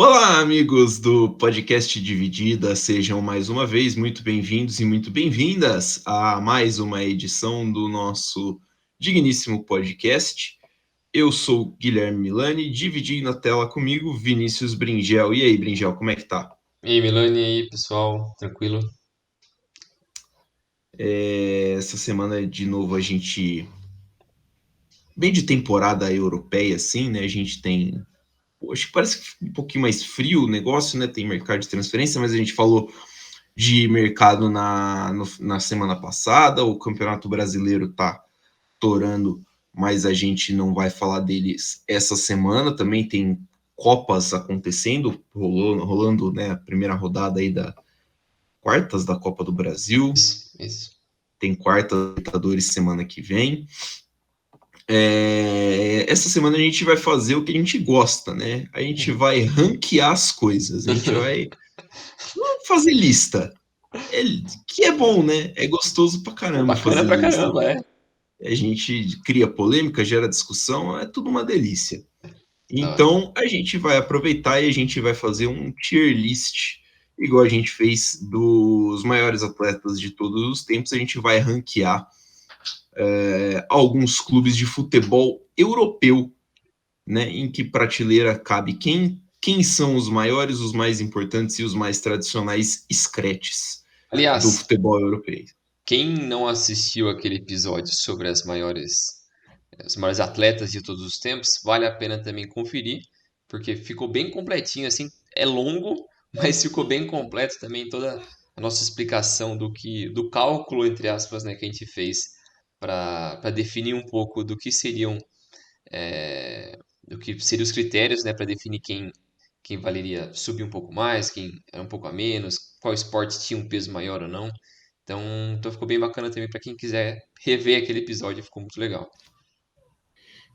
Olá, amigos do podcast Dividida, sejam mais uma vez muito bem-vindos e muito bem-vindas a mais uma edição do nosso digníssimo podcast. Eu sou Guilherme Milani, dividindo a tela comigo Vinícius Bringel. E aí, Bringel, como é que tá? E aí, Milani, e aí, pessoal, tranquilo? Essa semana, de novo, a gente, bem de temporada europeia, assim, né? A gente tem, acho que parece um pouquinho mais frio o negócio, né? Tem mercado de transferência, mas a gente falou de mercado na semana passada. O Campeonato Brasileiro está torando, mas a gente não vai falar deles essa semana. Também tem Copas acontecendo, rolando, né, a primeira rodada aí da quartas da Copa do Brasil. Isso. Tem quarta Libertadores semana que vem. Essa semana a gente vai fazer o que a gente gosta, né? A gente vai ranquear as coisas, a gente vai fazer lista. É, que é bom, né? É gostoso pra Pô, caramba bacana fazer pra lista. caramba, é. A gente cria polêmica, gera discussão, é tudo uma delícia. Da hora. Então, a gente vai aproveitar e a gente vai fazer um tier list, igual a gente fez dos maiores atletas de todos os tempos. A gente vai ranquear alguns clubes de futebol europeu, né? Em que prateleira cabe quem são os maiores, os mais importantes e os mais tradicionais scratches do Aliás, futebol europeu. quem não assistiu aquele episódio sobre os maiores atletas de todos os tempos, vale a pena também conferir, porque ficou bem completinho, assim, é longo, mas ficou bem completo também toda a nossa explicação do cálculo, entre aspas, né, que a gente fez para definir um pouco é, do que seriam os critérios, né, para definir quem valeria subir um pouco mais, quem era um pouco a menos, qual esporte tinha um peso maior ou não. Então ficou bem bacana também para quem quiser rever aquele episódio, ficou muito legal.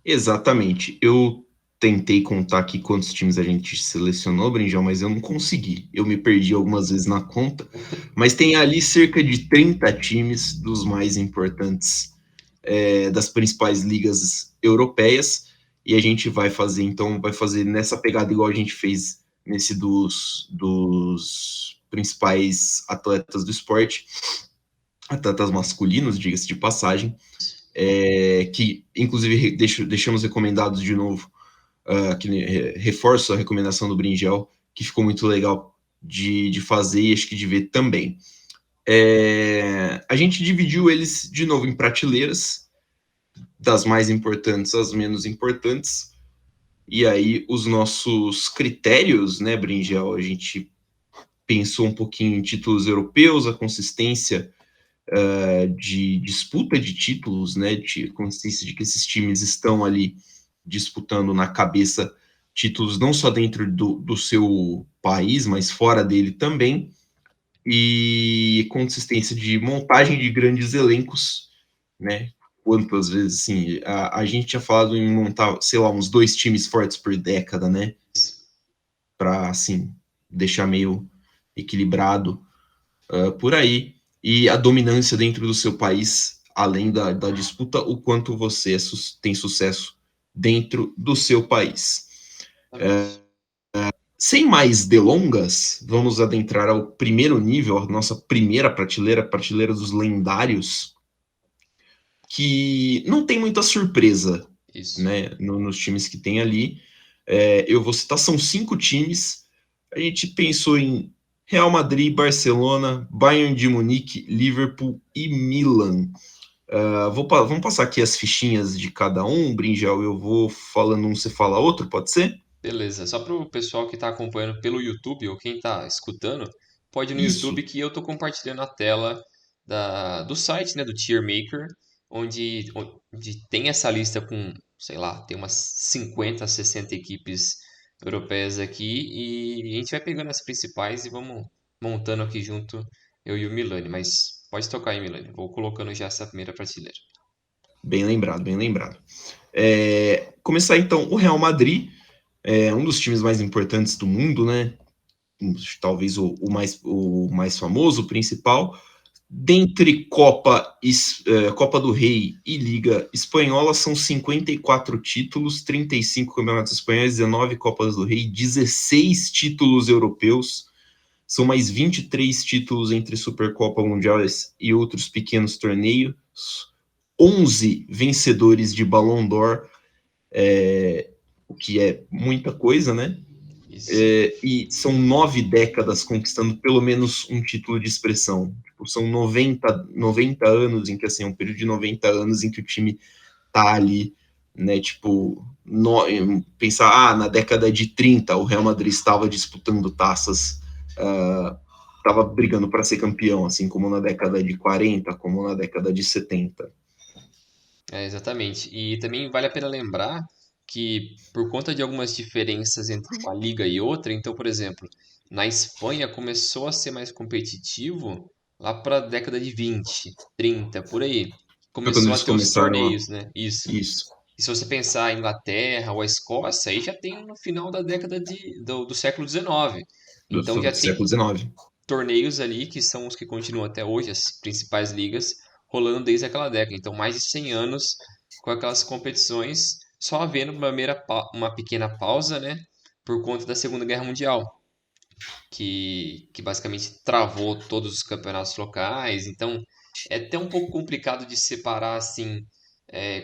Exatamente. Eu tentei contar aqui quantos times a gente selecionou, Brinjal, mas eu não consegui. Eu me perdi algumas vezes na conta, mas tem ali cerca de 30 times dos mais importantes, das principais ligas europeias, e a gente vai fazer, então, vai fazer nessa pegada igual a gente fez nesse dos principais atletas do esporte, atletas masculinos, diga-se de passagem, que inclusive deixamos recomendados de novo, que reforço a recomendação do Bringel, que ficou muito legal de fazer e acho que de ver também. A gente dividiu eles de novo em prateleiras, das mais importantes às menos importantes, e aí os nossos critérios, né, Bringel, a gente pensou um pouquinho em títulos europeus, a consistência de disputa de títulos, né, de consistência de que esses times estão ali disputando na cabeça títulos não só dentro do seu país, mas fora dele também, e consistência de montagem de grandes elencos, né? Quantas vezes, assim, a gente tinha falado em montar, sei lá, uns 2 times fortes por década, né? Para, assim, deixar meio equilibrado por aí. E a dominância dentro do seu país, além da disputa, o quanto você tem sucesso dentro do seu país. Exatamente. Sem mais delongas, vamos adentrar ao primeiro nível, a nossa primeira prateleira, a prateleira dos lendários, que não tem muita surpresa, Isso. né, nos times que tem ali. Eu vou citar, são 5 times. A gente pensou em Real Madrid, Barcelona, Bayern de Munique, Liverpool e Milan. Vamos passar aqui as fichinhas de cada um, Brinjal. Eu vou falando um, você fala outro, pode ser? Beleza. Só para o pessoal que está acompanhando pelo YouTube ou quem está escutando, pode ir no Isso. YouTube que eu estou compartilhando a tela do site, né, do Tier Maker, onde tem essa lista com, sei lá, tem umas 50, 60 equipes europeias aqui e a gente vai pegando as principais e vamos montando aqui junto eu e o Milani. Mas pode tocar aí, Milani. Vou colocando já essa primeira prateleira. Bem lembrado, bem lembrado. Começar então o Real Madrid, um dos times mais importantes do mundo, né? Talvez o mais famoso, o principal, Dentre Copa do Rei e Liga Espanhola, são 54 títulos, 35 campeonatos espanhóis, 19 Copas do Rei, 16 títulos europeus, são mais 23 títulos entre Supercopa Mundiais e outros pequenos torneios, 11 vencedores de Ballon d'Or, o que é muita coisa, né? E são 9 décadas conquistando pelo menos um título de expressão. Tipo, são 90 anos em que, assim, é um período de 90 anos em que o time tá ali, né? Tipo, pensar, na década de 30 o Real Madrid estava disputando taças, estava brigando para ser campeão, assim como na década de 40, como na década de 70. Exatamente. E também vale a pena lembrar que, por conta de algumas diferenças entre uma liga e outra, então, por exemplo, na Espanha começou a ser mais competitivo lá para a década de 20, 30, por aí. Foi quando Começou a eles ter os começaram torneios, né? Isso. isso, E se você pensar a Inglaterra ou a Escócia, aí já tem no final da década do século XIX. Então já do tem século XIX. torneios ali que são os que continuam até hoje, as principais ligas, rolando desde aquela década. Então, mais de 100 anos com aquelas competições, só havendo uma pequena pausa, né, por conta da Segunda Guerra Mundial, que basicamente travou todos os campeonatos locais. Então, é até um pouco complicado de separar assim,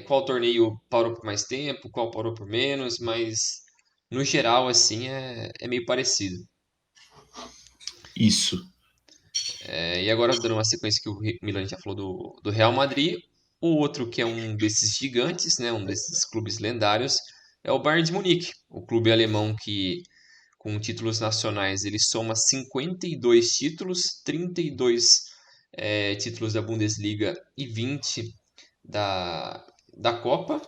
qual torneio parou por mais tempo, qual parou por menos, mas no geral, assim, é meio parecido. Isso. E agora, dando uma sequência que o Milan já falou do Real Madrid, o outro que é um desses gigantes, né, um desses clubes lendários, é o Bayern de Munique, o clube alemão que, com títulos nacionais, ele soma 52 títulos, 32 títulos da Bundesliga e 20 da Copa,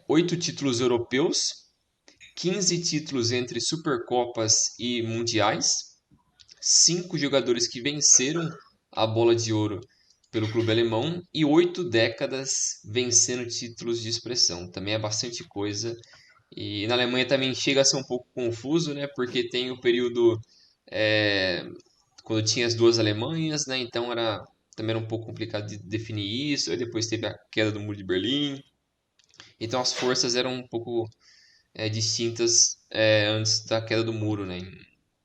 8 títulos europeus, 15 títulos entre Supercopas e Mundiais, 5 jogadores que venceram a Bola de Ouro pelo clube alemão e 8 décadas vencendo títulos de expressão. Também é bastante coisa. E na Alemanha também chega a ser um pouco confuso, né? Porque tem o período é, quando tinha as duas Alemanhas, né? Então também era um pouco complicado de definir isso. Aí depois teve a queda do Muro de Berlim. Então as forças eram um pouco distintas antes da queda do muro, né? Em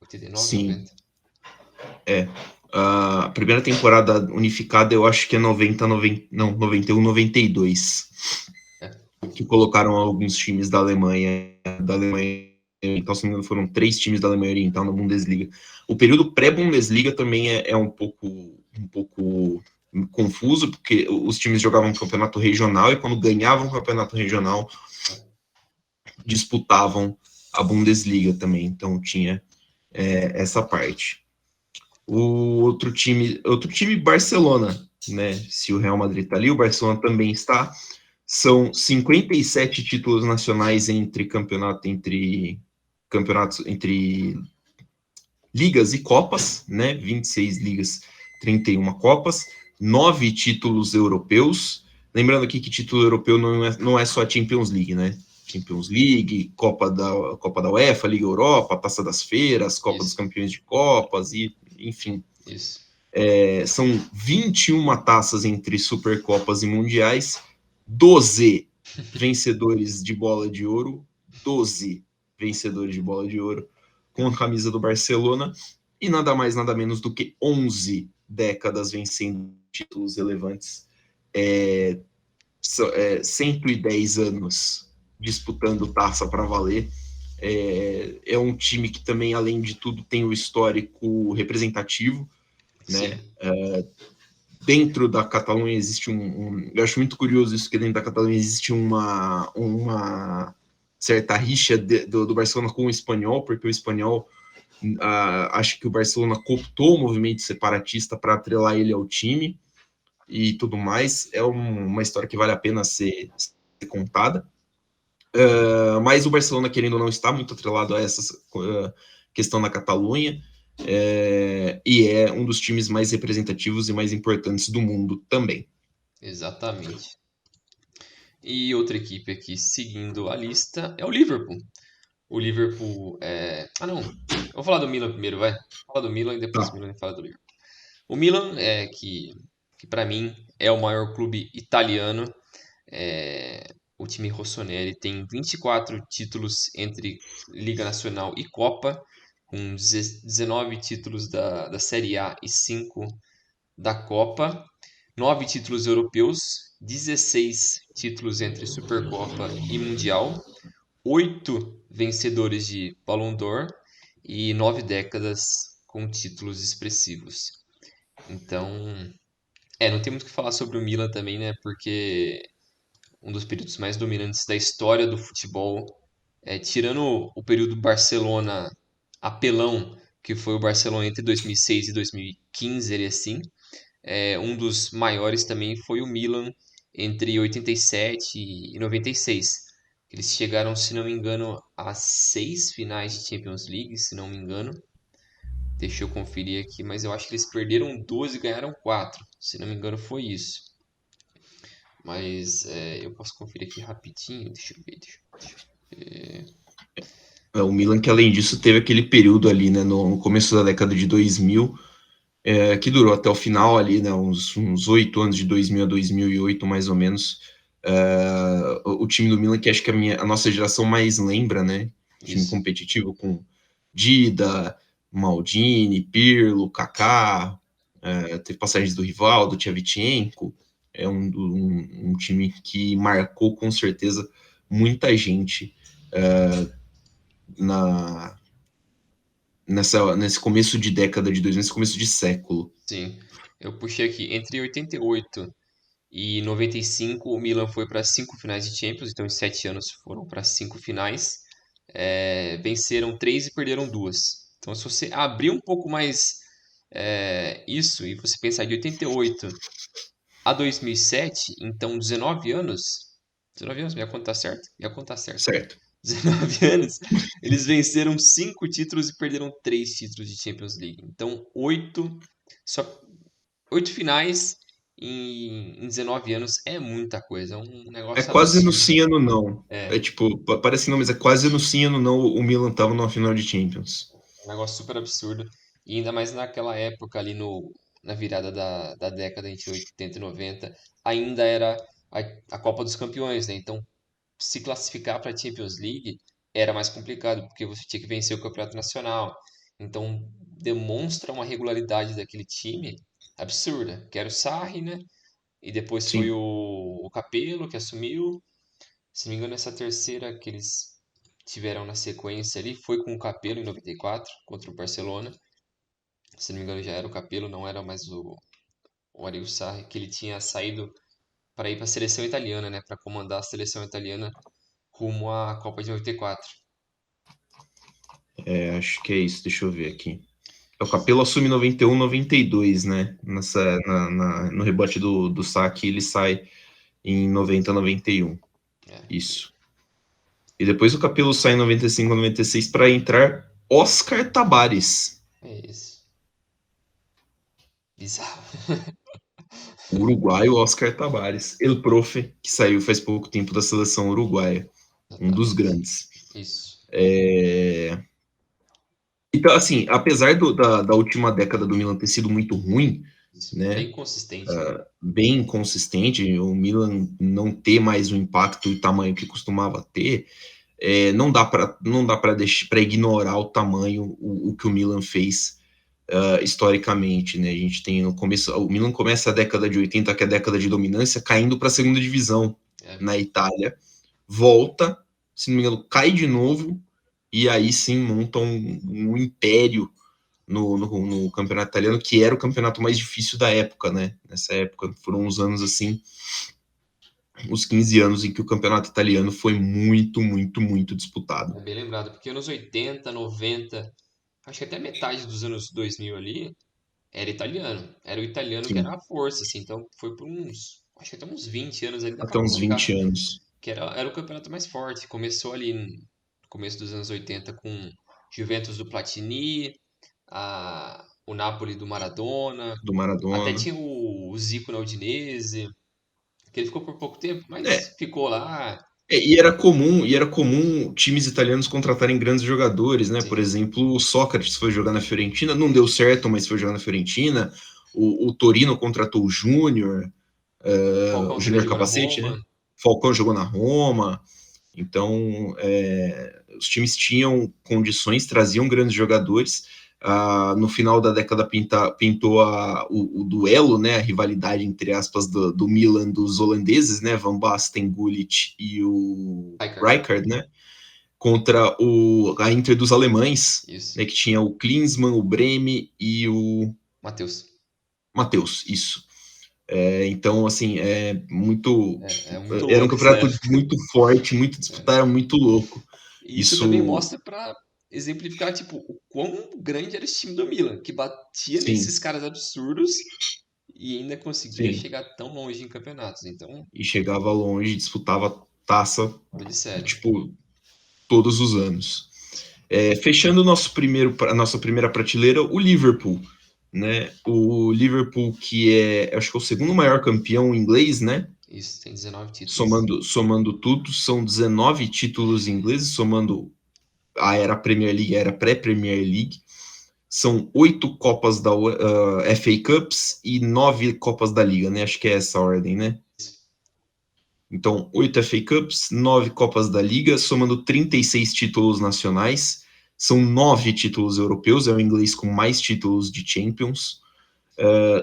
89, Sim, 90. é. A primeira temporada unificada eu acho que é 90, 90 não, 91, 92. Que colocaram alguns times da Alemanha, então, se não me engano, foram 3 times da Alemanha Oriental na Bundesliga. O período pré-Bundesliga também é um pouco confuso, porque os times jogavam campeonato regional e quando ganhavam o campeonato regional, disputavam a Bundesliga também, então tinha essa parte. O outro time, Barcelona, né? Se o Real Madrid está ali, o Barcelona também está. São 57 títulos nacionais entre ligas e copas, né? 26 ligas, 31 copas, 9 títulos europeus. Lembrando aqui que título europeu não é só a Champions League, né? Champions League, Copa da UEFA, Liga Europa, Taça das Feiras, Copa dos Isso, Campeões de Copas, e enfim. isso. São 21 taças entre Supercopas e Mundiais, 12 vencedores de bola de ouro, 12 vencedores de bola de ouro com a camisa do Barcelona, e nada mais, nada menos do que 11 décadas vencendo títulos relevantes, 110 anos disputando taça para valer. É um time que também, além de tudo, tem o histórico representativo, né? Sim, Dentro da Catalunha existe eu acho muito curioso isso, que dentro da Catalunha existe uma certa rixa do Barcelona com o espanhol, porque o espanhol acha que o Barcelona cooptou o movimento separatista para atrelar ele ao time e tudo mais. É uma história que vale a pena ser contada. Mas o Barcelona, querendo ou não, está muito atrelado a essa questão da Catalunha, e é um dos times mais representativos e mais importantes do mundo também. exatamente. E outra equipe aqui seguindo a lista é o Liverpool. O Liverpool é. Ah, não. Eu vou falar do Milan primeiro, vai. Vou falar do Milan e depois Tá. o Milan fala do Liverpool. O Milan, que para mim é o maior clube italiano, é, o time rossoneri tem 24 títulos entre Liga Nacional e Copa, com 19 títulos da Série A e 5 da Copa, 9 títulos europeus, 16 títulos entre Supercopa e Mundial, 8 vencedores de Ballon d'Or e 9 décadas com títulos expressivos. Então, não tem muito o que falar sobre o Milan também, né? Porque um dos períodos mais dominantes da história do futebol, tirando o período Barcelona apelão, que foi o Barcelona entre 2006 e 2015, ele assim, um dos maiores também foi o Milan entre 87 e 96. Eles chegaram, se não me engano, a 6 finais de Champions League, se não me engano. Deixa eu conferir aqui, mas eu acho que eles perderam 12 e ganharam 4. Se não me engano, foi isso. Mas eu posso conferir aqui rapidinho. Deixa eu ver. O Milan, que além disso, teve aquele período ali, né, no começo da década de 2000, que durou até o final ali, né, uns 8 anos, de 2000 a 2008, mais ou menos. O time do Milan, que acho que a nossa geração mais lembra, né, time Isso. competitivo com Dida, Maldini, Pirlo, Kaká, teve passagens do Rivaldo, Tchevchenko, é um time que marcou com certeza muita gente na, nesse começo de década de 2000, nesse começo de século. Sim. Eu puxei aqui. Entre 88 e 95, o Milan foi para 5 finais de Champions. Então, em 7 anos foram para 5 finais. Venceram 3 e perderam 2. Então, se você abrir um pouco mais isso e você pensar de 88 a 2007, então 19 anos. 19 anos, minha conta tá certa? Minha conta tá certa. Certo. 19 anos, eles venceram 5 títulos e perderam 3 títulos de Champions League. Então, 8 finais em 19 anos é muita coisa, é um É negócio quase no absurdo. sim, ano não. É É, tipo, parece que não, mas é quase no sim, ano não. O Milan tava numa final de Champions. um negócio super absurdo. E ainda mais naquela época ali na virada da década entre 80 e 90, ainda era a Copa dos Campeões, né? Então, se classificar para a Champions League era mais complicado, porque você tinha que vencer o Campeonato Nacional. Então, demonstra uma regularidade daquele time absurda. Que era o Sarri, né? E depois foi Sim. o Capello que assumiu. Se não me engano, essa terceira que eles tiveram na sequência ali foi com o Capello em 94 contra o Barcelona. Se não me engano, já era o Capello, não era mais o Ariel Sarri, que ele tinha saído para ir para a seleção italiana, né? Para comandar a seleção italiana rumo à Copa de 94. Acho que é isso, deixa eu ver aqui. O Capello assume 91, 92, né? No rebote do saque, ele sai em 90, 91. É, Isso. E depois o Capello sai em 95, 96 para entrar Oscar Tabares, é isso. Bizarro. o uruguaio Oscar Tabares, El Profe, que saiu faz pouco tempo da seleção uruguaia, um dos Exatamente. grandes. Isso. Então, assim, apesar da última década do Milan ter sido muito ruim, Isso. né, Bem consistente, né? bem inconsistente, o Milan não ter mais o impacto e o tamanho que costumava ter, não dá para ignorar o tamanho, o que o Milan fez historicamente, né? A gente tem no começo, o Milan começa a década de 80, que é a década de dominância, caindo para a segunda divisão É. na Itália, volta, se não me engano, cai de novo e aí sim monta um império no campeonato italiano, que era o campeonato mais difícil da época, né? Nessa época foram uns anos assim, os 15 anos em que o campeonato italiano foi muito, muito, muito disputado. É bem lembrado, porque anos 80, 90, acho que até metade dos anos 2000 ali, era italiano. Era o italiano que era Sim, a força, assim. Então foi por acho que até uns 20 anos ali dá pra até uns colocar 20 anos que era o campeonato mais forte. Começou ali no começo dos anos 80 com Juventus do Platini, o Napoli do Maradona, do até Maradona. tinha o Zico na Udinese, que ele ficou por pouco tempo, É, mas ficou lá. e era comum times italianos contratarem grandes jogadores, né? Por Sim, exemplo, o Sócrates foi jogar na Fiorentina, não deu certo, mas foi jogar na Fiorentina. O Torino contratou o Júnior, Falcão o também Júnior jogou na Capacete, Roma. né? Falcão jogou na Roma. Então, os times tinham condições, traziam grandes jogadores. No final da década pintou o duelo, né, a rivalidade, entre aspas, do Milan dos holandeses, né, Van Basten, Gullit e o Rijkaard, né, contra a Inter dos alemães, né, que tinha o Klinsmann, o Breme e o Matheus, isso. Então, assim, muito. Muito Era um louco essa campeonato época. muito forte, muito disputado, era muito louco. E isso também Isso. mostra para exemplificar, tipo, o quão grande era esse time do Milan, que batia Sim, nesses caras absurdos e ainda conseguia sim. chegar tão longe em campeonatos. Então, E chegava longe, disputava taça, fora de série. tipo, todos os anos. Fechando a nossa primeira prateleira, o Liverpool. Né? O Liverpool, que acho que é o segundo maior campeão inglês, né? Isso, tem 19 títulos. Somando tudo, são 19 títulos ingleses, somando a era Premier League, a era pré-Premier League. São 8 Copas da FA Cups e 9 Copas da Liga, né? Acho que é essa a ordem, né? Então, 8 FA Cups, 9 Copas da Liga, somando 36 títulos nacionais. São 9 títulos europeus, é o inglês com mais títulos de Champions.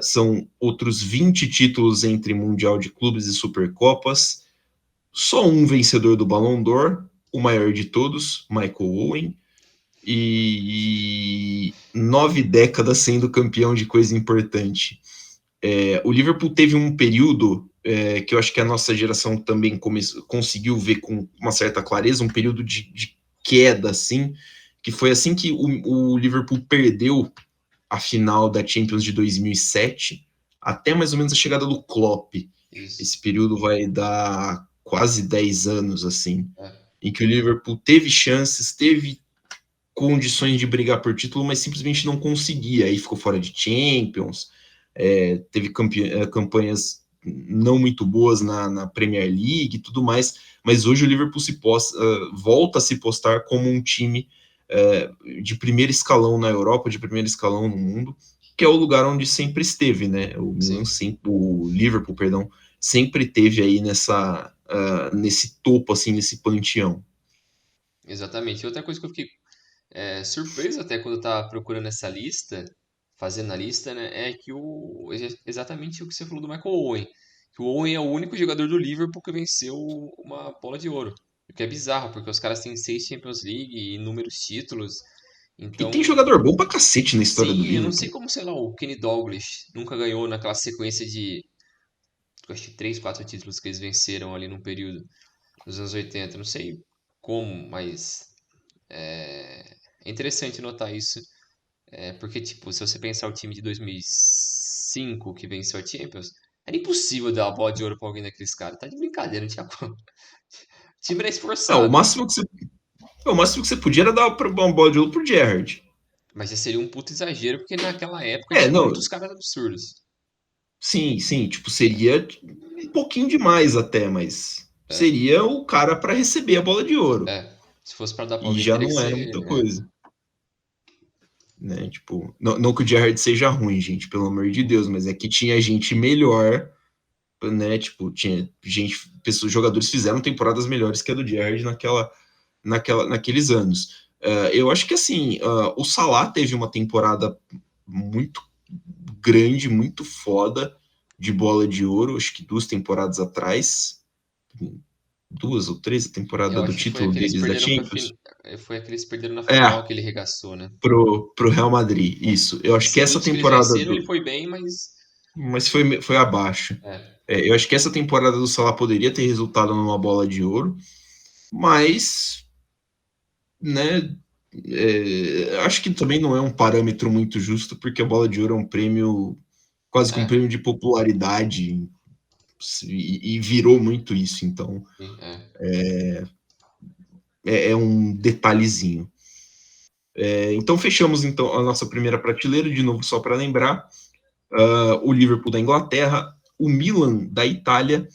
São outros 20 títulos entre Mundial de Clubes e Supercopas. Só um vencedor do Ballon d'Or, o maior de todos, Michael Owen. E 9 décadas sendo campeão de coisa importante. O Liverpool teve um período que eu acho que a nossa geração também conseguiu ver com uma certa clareza, um período de queda, assim, que foi assim que o Liverpool perdeu a final da Champions de 2007, até mais ou menos a chegada do Klopp. Isso. Esse período vai dar quase 10 anos, assim, É. em que o Liverpool teve chances, teve condições de brigar por título, mas simplesmente não conseguia. Aí ficou fora de Champions, teve campanhas não muito boas na Premier League e tudo mais, mas hoje o Liverpool volta a se postar como um time de primeiro escalão na Europa, de primeiro escalão no mundo, que é o lugar onde sempre esteve, né? O Liverpool, perdão, sempre teve aí nesse topo, assim, nesse panteão. Exatamente. E outra coisa que eu fiquei surpreso até quando eu tava procurando essa lista, fazendo a lista, né, é que exatamente o que você falou do Michael Owen. Que o Owen é o único jogador do Liverpool que venceu uma bola de ouro. O que é bizarro, porque os caras têm 6 Champions League e inúmeros títulos. E tem Então, jogador bom pra cacete na história do sim, eu não sei Liverpool. como, sei lá, o Kenny Dalglish nunca ganhou naquela sequência de, acho que 3, 4 títulos que eles venceram ali num período dos anos 80. Não sei como, mas é interessante notar isso. Porque, tipo, se você pensar o time de 2005 que venceu a Champions, era impossível dar a bola de ouro pra alguém daqueles caras. Tá de brincadeira, não tinha como. O time era Não, esforçado, o máximo que você podia era dar uma bola de ouro pro Gerrard. mas já seria um puto exagero, porque naquela época tinha Não, muitos caras absurdos. sim, tipo, seria um pouquinho demais até, mas É, seria o cara para receber a bola de ouro. se fosse pra dar pra E alguém, já teria que não era ser. muita coisa, né? Tipo, não que o Gerrard seja ruim, gente, pelo amor de Deus, mas é que tinha gente melhor, né? Tipo, tinha gente, jogadores fizeram temporadas melhores que a do Gerrard naqueles anos. Eu acho que assim, o Salah teve uma temporada muito grande, muito foda de bola de ouro, acho que 2 temporadas atrás, 2 ou 3, a temporada Eu do acho que foi título aqueles que eles deles da perderam Champions, Foi aqueles que perderam na final é, que ele regaçou, né? pro Real Madrid, isso. Eu acho que Esses essa últimos que eles temporada venceram, ele foi bem, mas. mas foi abaixo. É, Eu acho que essa temporada do Salah poderia ter resultado numa bola de ouro, mas, né, acho que também não é um parâmetro muito justo, porque a bola de ouro é um prêmio, quase que um é, prêmio de popularidade, e virou muito isso, então sim, é um detalhezinho. Então fechamos então a nossa primeira prateleira, de novo só para lembrar, o Liverpool da Inglaterra, o Milan da Itália,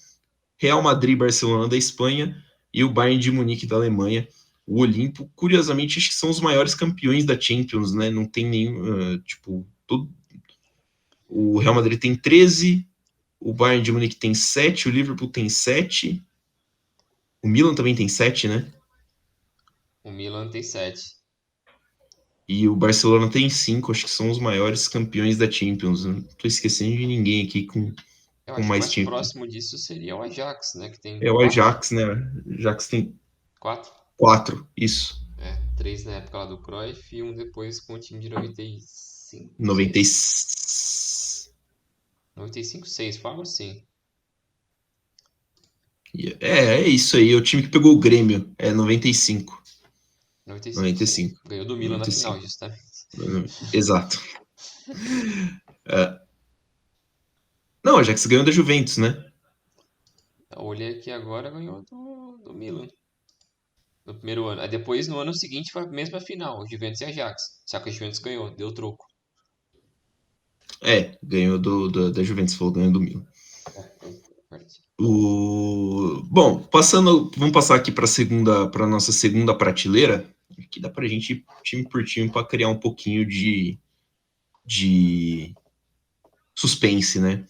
Real Madrid, Barcelona da Espanha e o Bayern de Munique da Alemanha. O Olimpo, curiosamente, acho que são os maiores campeões da Champions, né? Não tem nenhum, tipo, O Real Madrid tem 13, o Bayern de Munique tem 7, o Liverpool tem 7, o Milan também tem 7, né? O Milan tem 7. E o Barcelona tem 5, acho que são os maiores campeões da Champions. Não tô esquecendo de ninguém aqui Eu com acho que o mais mais Champions. próximo disso seria o Ajax, né? Que tem É o 4. Ajax, né? O Ajax tem 4. 4, isso. É, 3 na época lá do Cruyff e um depois com o time de 95, 90 e... 6. 95, 6, foi algo assim. É isso aí. É o time que pegou o Grêmio. É 95. 95, 6. 95. Ganhou do Milan na final, 95. justamente. Exato. Não, o Ajax ganhou da Juventus, né? Eu olhei aqui agora, ganhou do Milan no primeiro ano. Aí depois, no ano seguinte, foi a mesma final, Juventus e Ajax. Só que a Juventus ganhou, deu troco. Ganhou da Juventus, falou, ganhou do Milan. Verdade. Vamos passar aqui para nossa segunda prateleira. Aqui dá para a gente ir time por time para criar um pouquinho de suspense, né?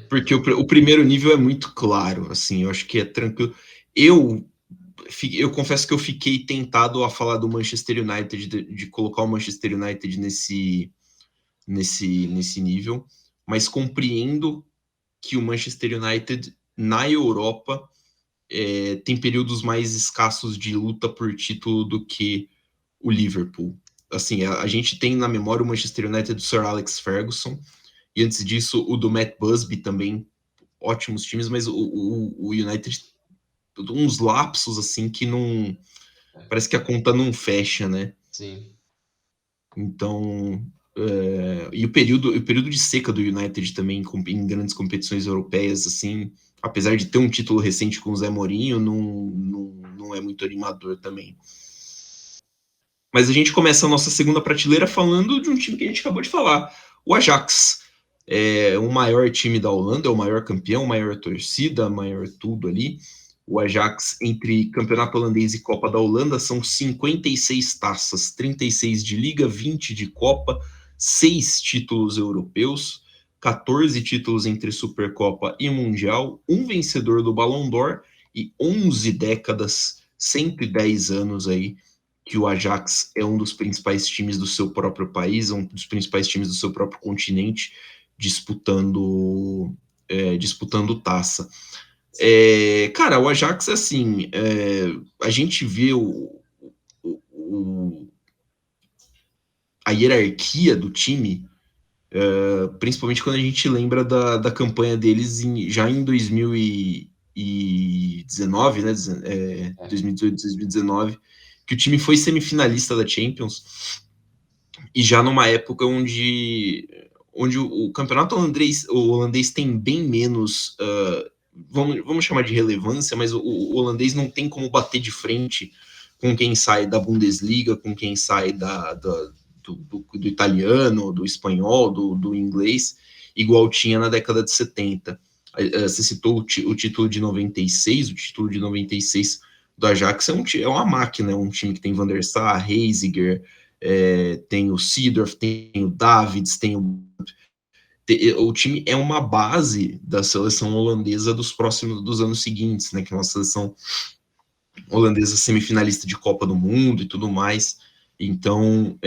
Porque o primeiro nível é muito claro, assim, eu acho que é tranquilo. Eu, eu confesso que eu fiquei tentado a falar do Manchester United, de colocar o Manchester United nesse nível, mas compreendo que o Manchester United na Europa tem períodos mais escassos de luta por título do que o Liverpool. Assim, a gente tem na memória o Manchester United do Sir Alex Ferguson, e antes disso o do Matt Busby também, ótimos times, mas o United uns lapsos assim que não parece que a conta não fecha, né? Sim. Então, e o período de seca do United também em grandes competições europeias, assim, apesar de ter um título recente com o Zé Mourinho, não é muito animador também. Mas a gente começa a nossa segunda prateleira falando de um time que a gente acabou de falar, o Ajax. É o maior time da Holanda, é o maior campeão, maior torcida, maior tudo ali. O Ajax, entre campeonato holandês e Copa da Holanda, são 56 taças, 36 de Liga, 20 de Copa, 6 títulos europeus, 14 títulos entre Supercopa e Mundial, um vencedor do Ballon d'Or e 11 décadas, 110 anos aí, que o Ajax é um dos principais times do seu próprio país, um dos principais times do seu próprio continente, disputando taça. Cara, o Ajax, assim, a gente vê o, a hierarquia do time, principalmente quando a gente lembra da campanha deles já em 2019, né? É. 2018, 2019, que o time foi semifinalista da Champions, e já numa época onde o campeonato holandês tem bem menos, vamos chamar de relevância, mas o holandês não tem como bater de frente com quem sai da Bundesliga, com quem sai do italiano, do espanhol, do inglês, igual tinha na década de 70. Você citou o título de 96, o título de 96 do Ajax é uma máquina, é um time que tem Van der Sar, Heisiger, tem o Seedorf, tem o Davids, o time é uma base da seleção holandesa dos anos seguintes, né? Que é uma seleção holandesa semifinalista de Copa do Mundo e tudo mais. Então,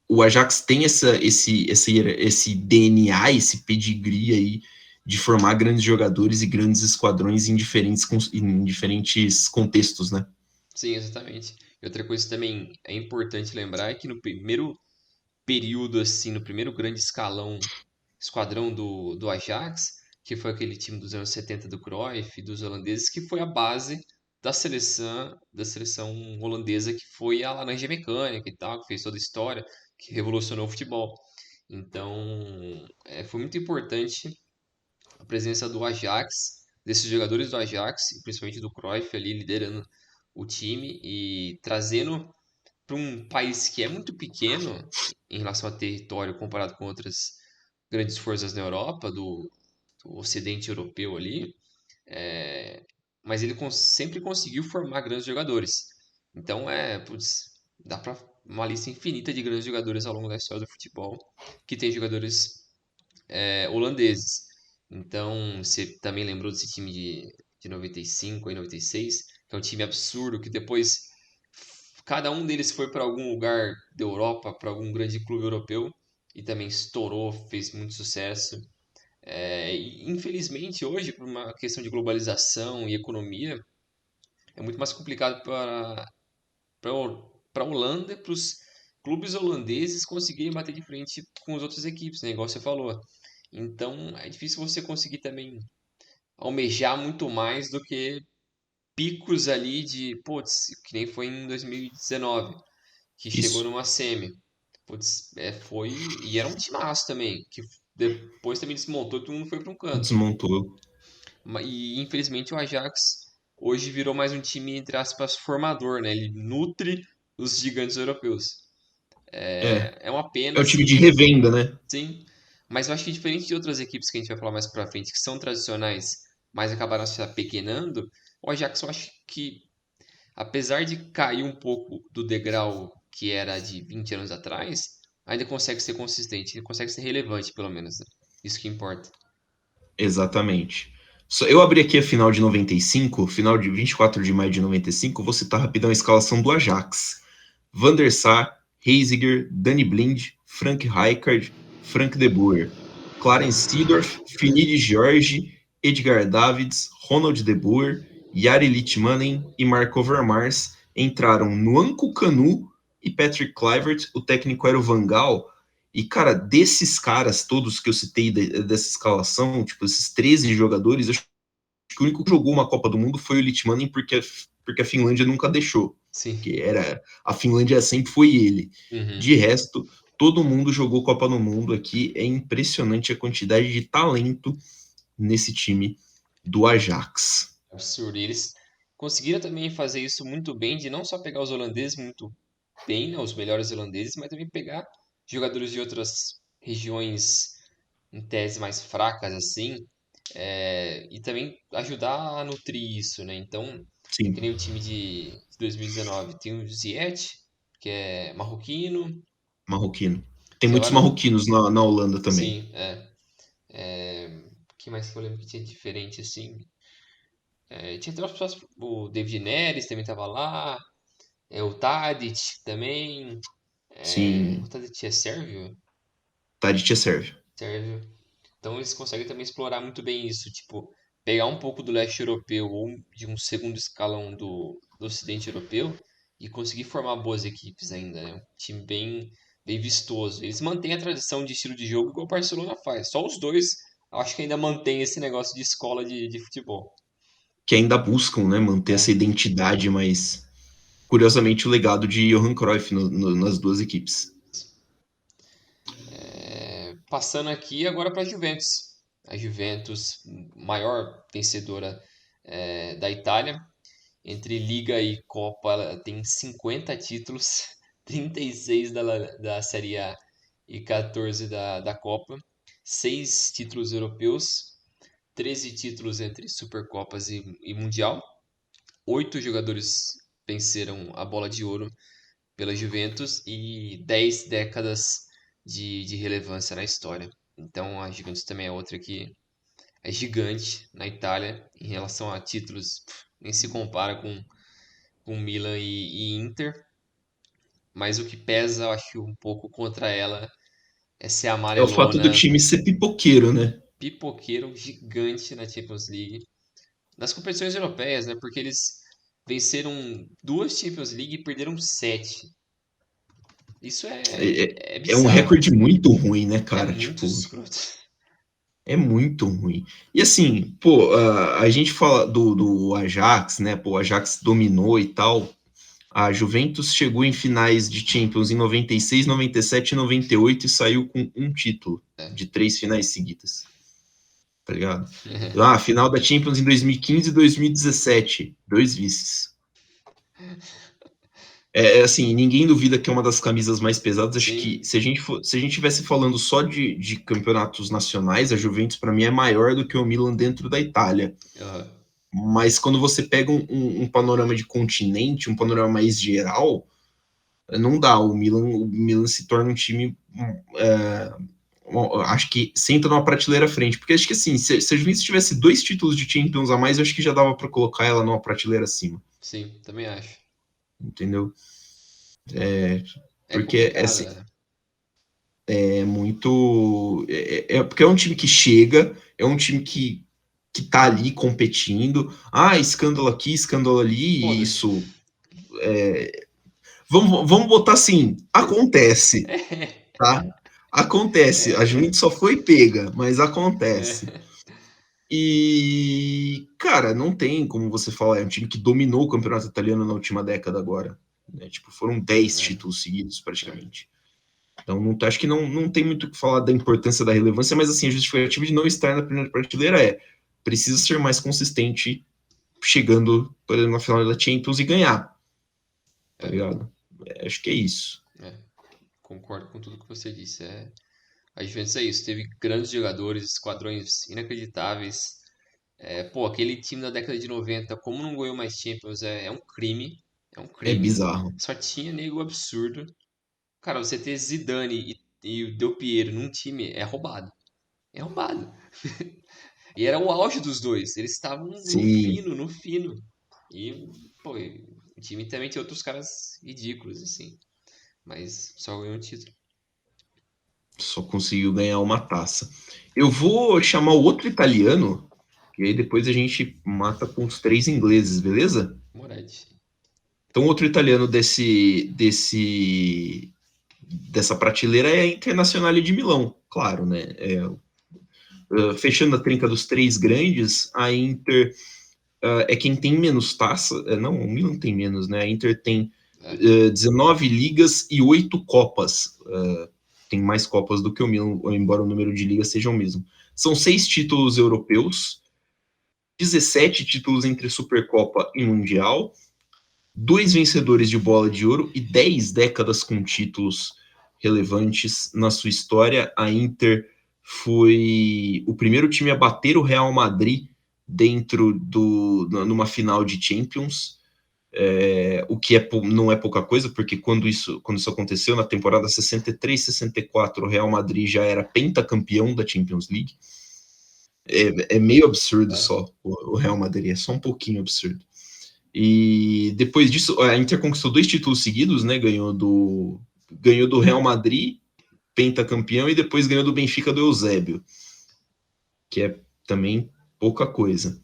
o Ajax tem esse DNA, esse pedigree aí de formar grandes jogadores e grandes esquadrões em diferentes contextos, né? Sim, exatamente. E outra coisa também é importante lembrar é que no primeiro período, assim, no primeiro grande esquadrão do Ajax, que foi aquele time dos anos 70 do Cruyff, dos holandeses, que foi a base da seleção holandesa, que foi a Laranja Mecânica e tal, que fez toda a história, que revolucionou o futebol. Então, foi muito importante a presença do Ajax, desses jogadores do Ajax, e principalmente do Cruyff ali liderando o time e trazendo para um país que é muito pequeno em relação a território comparado com outras grandes forças na Europa, do Ocidente Europeu ali, é, mas ele sempre conseguiu formar grandes jogadores. Então, dá para uma lista infinita de grandes jogadores ao longo da história do futebol, que tem jogadores holandeses. Então, você também lembrou desse time de 95 e 96, que é um time absurdo, que depois cada um deles foi para algum lugar da Europa, para algum grande clube europeu, e também estourou, fez muito sucesso. E, infelizmente, hoje, por uma questão de globalização e economia, é muito mais complicado para a Holanda, para os clubes holandeses conseguirem bater de frente com as outras equipes, né? Igual você falou. Então é difícil você conseguir também almejar muito mais do que picos ali de, putz, que nem foi em 2019, que chegou Isso. numa semi. Putz, foi. E era um timaço também, que depois também desmontou e todo mundo foi para um canto. Desmontou. E infelizmente o Ajax hoje virou mais um time, entre aspas, formador, né? Ele nutre os gigantes europeus. É. É uma É pena, o time de sim, revenda, né? sim. Mas eu acho que diferente de outras equipes que a gente vai falar mais pra frente, que são tradicionais, mas acabaram se apequenando, o Ajax eu acho que, apesar de cair um pouco do degrau que era de 20 anos atrás, ainda consegue ser consistente, ele consegue ser relevante, pelo menos, né? Isso que importa. Exatamente. Eu abri aqui a final de 95, final de 24 de maio de 95, vou citar rapidão a escalação do Ajax. Van der Sar, Heisiger, Danny Blind, Frank Rijkaard, Frank de Boer, Clarence Seedorf, Finidi George, Edgar Davids, Ronald de Boer, Jari Litmanen e Marco Overmars entraram Nwankwo Kanu e Patrick Kluivert. O técnico era o Van Gaal. E, cara, desses caras todos que eu citei dessa escalação, tipo, esses 13 jogadores, eu acho que o único que jogou uma Copa do Mundo foi o Litmanen, porque a Finlândia nunca deixou. Sim. Que era. A Finlândia sempre foi ele. Uhum. De resto, todo mundo jogou Copa do Mundo aqui. É impressionante a quantidade de talento nesse time do Ajax. Absurdo. E eles conseguiram também fazer isso muito bem, de não só pegar os holandeses muito bem, né, os melhores holandeses, mas também pegar jogadores de outras regiões em tese mais fracas assim, e também ajudar a nutrir isso, né? Então, que Sim, nem o time de 2019, tem o Ziyech, que é marroquino, marroquino. Tem que muitos agora, marroquinos na Holanda também. sim, que mais que eu lembro que tinha diferente assim? Tinha até o David Neres também tava lá, o Tadic também, o Sim, Tadic é sérvio? Tadic é sérvio. Sérvio. Então eles conseguem também explorar muito bem isso, tipo, pegar um pouco do leste europeu ou de um segundo escalão do ocidente europeu e conseguir formar boas equipes ainda, né? Um time bem vistoso. Eles mantêm a tradição de estilo de jogo igual o Barcelona faz. Só os dois acho que ainda mantém esse negócio de escola de futebol. Que ainda buscam, né, manter essa É. identidade, mas curiosamente o legado de Johan Cruyff nas duas equipes. Passando aqui agora para a Juventus. A Juventus, maior vencedora da Itália, entre Liga e Copa, ela tem 50 títulos, 36 da Série A e 14 da Copa, 6 títulos europeus, 13 títulos entre Supercopas e Mundial, 8 jogadores venceram a Bola de Ouro pela Juventus e 10 décadas de relevância na história. Então a Juventus também é outra que é gigante na Itália em relação a títulos, nem se compara com Milan e Inter, mas o que pesa, eu acho, um pouco contra ela é ser É o fato do amarelona, time ser pipoqueiro, né? pipoqueiro gigante na Champions League, nas competições europeias, né? Porque eles venceram duas Champions League e perderam sete. Isso É, é, é é um bizarro, recorde muito ruim, né, é cara? muito Tipo, escroto. é muito ruim. E assim, pô, a gente fala do Ajax, né? Pô, o Ajax dominou e tal. A Juventus chegou em finais de Champions em 96, 97 e 98 e saiu com um título É. de três finais seguidas, tá ligado? Ah, final da Champions em 2015 e 2017, dois vices. Assim, ninguém duvida que é uma das camisas mais pesadas. Acho que Sim, se a gente tivesse falando só de campeonatos nacionais, a Juventus para mim é maior do que o Milan dentro da Itália. aham, Mas quando você pega um panorama de continente, um panorama mais geral, não dá. O Milan se torna um time acho que senta numa prateleira à frente, porque acho que assim, se a Juventus tivesse 2 títulos de Champions a mais, eu acho que já dava para colocar ela numa prateleira acima, Sim, também acho. entendeu? É Porque complicado, né? é muito. Porque é um time que chega, é um time que tá ali competindo. Ah, escândalo aqui, escândalo ali, e Foda-se. isso. Vamos botar assim: acontece, tá? Acontece. A É, Juventus só foi pega, mas acontece. é, E, cara, não tem como você falar, é um time que dominou o campeonato italiano na última década agora. Né? Tipo, foram 10 é, títulos seguidos, é, praticamente. Então, acho que não tem muito o que falar da importância da relevância, mas assim, a justificativa de não estar na primeira prateleira precisa ser mais consistente chegando, por exemplo, na final da Champions e ganhar, tá é, ligado? Acho que é isso. é. Concordo com tudo que você disse. A Juventus é isso. Teve grandes jogadores, esquadrões inacreditáveis. Pô, aquele time da década de 90, como não ganhou mais Champions, é um crime. É um É crime. bizarro. Só tinha nego absurdo. Cara, você ter Zidane e o Del Piero num time é roubado. É roubado. E era o auge dos dois. Eles estavam no Sim, fino, no fino. E, pô, o time também tinha outros caras ridículos, assim. Mas só ganhou um título. só conseguiu ganhar uma taça. Eu vou chamar o outro italiano, e aí depois a gente mata com os 3 ingleses, beleza? Moretti. Então, outro italiano dessa prateleira é a Internazionale de Milão, claro, né? Fechando a trinca dos 3 grandes, a Inter é quem tem menos taça. Não, o Milan tem menos, né? A Inter tem É, 19 ligas e 8 copas. Tem mais copas do que o Milan, embora o número de ligas seja o mesmo. São 6 títulos europeus, 17 títulos entre Supercopa e Mundial, 2 vencedores de bola de ouro e 10 décadas com títulos relevantes na sua história. A Inter foi o primeiro time a bater o Real Madrid numa final de Champions, o que não é pouca coisa, porque quando isso aconteceu na temporada 63-64, o Real Madrid já era pentacampeão da Champions League. É meio absurdo é. só o Real Madrid, é só um pouquinho absurdo. E depois disso, a Inter conquistou 2 títulos seguidos, né? Ganhou do Real Madrid, pentacampeão, e depois ganhou do Benfica do Eusébio, que é também pouca coisa.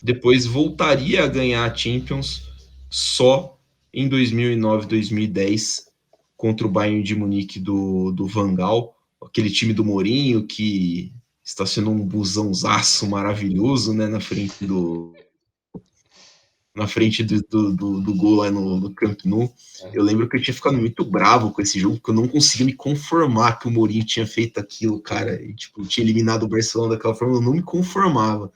Depois voltaria a ganhar a Champions só em 2009, 2010, contra o Bayern de Munique do Van Gaal, aquele time do Mourinho que estacionou um busãozaço maravilhoso, né, na frente do gol lá no Camp Nou. Eu É. lembro que eu tinha ficado muito bravo com esse jogo, porque eu não conseguia me conformar que o Mourinho tinha feito aquilo, cara, e tipo, tinha eliminado o Barcelona daquela forma, eu não me conformava.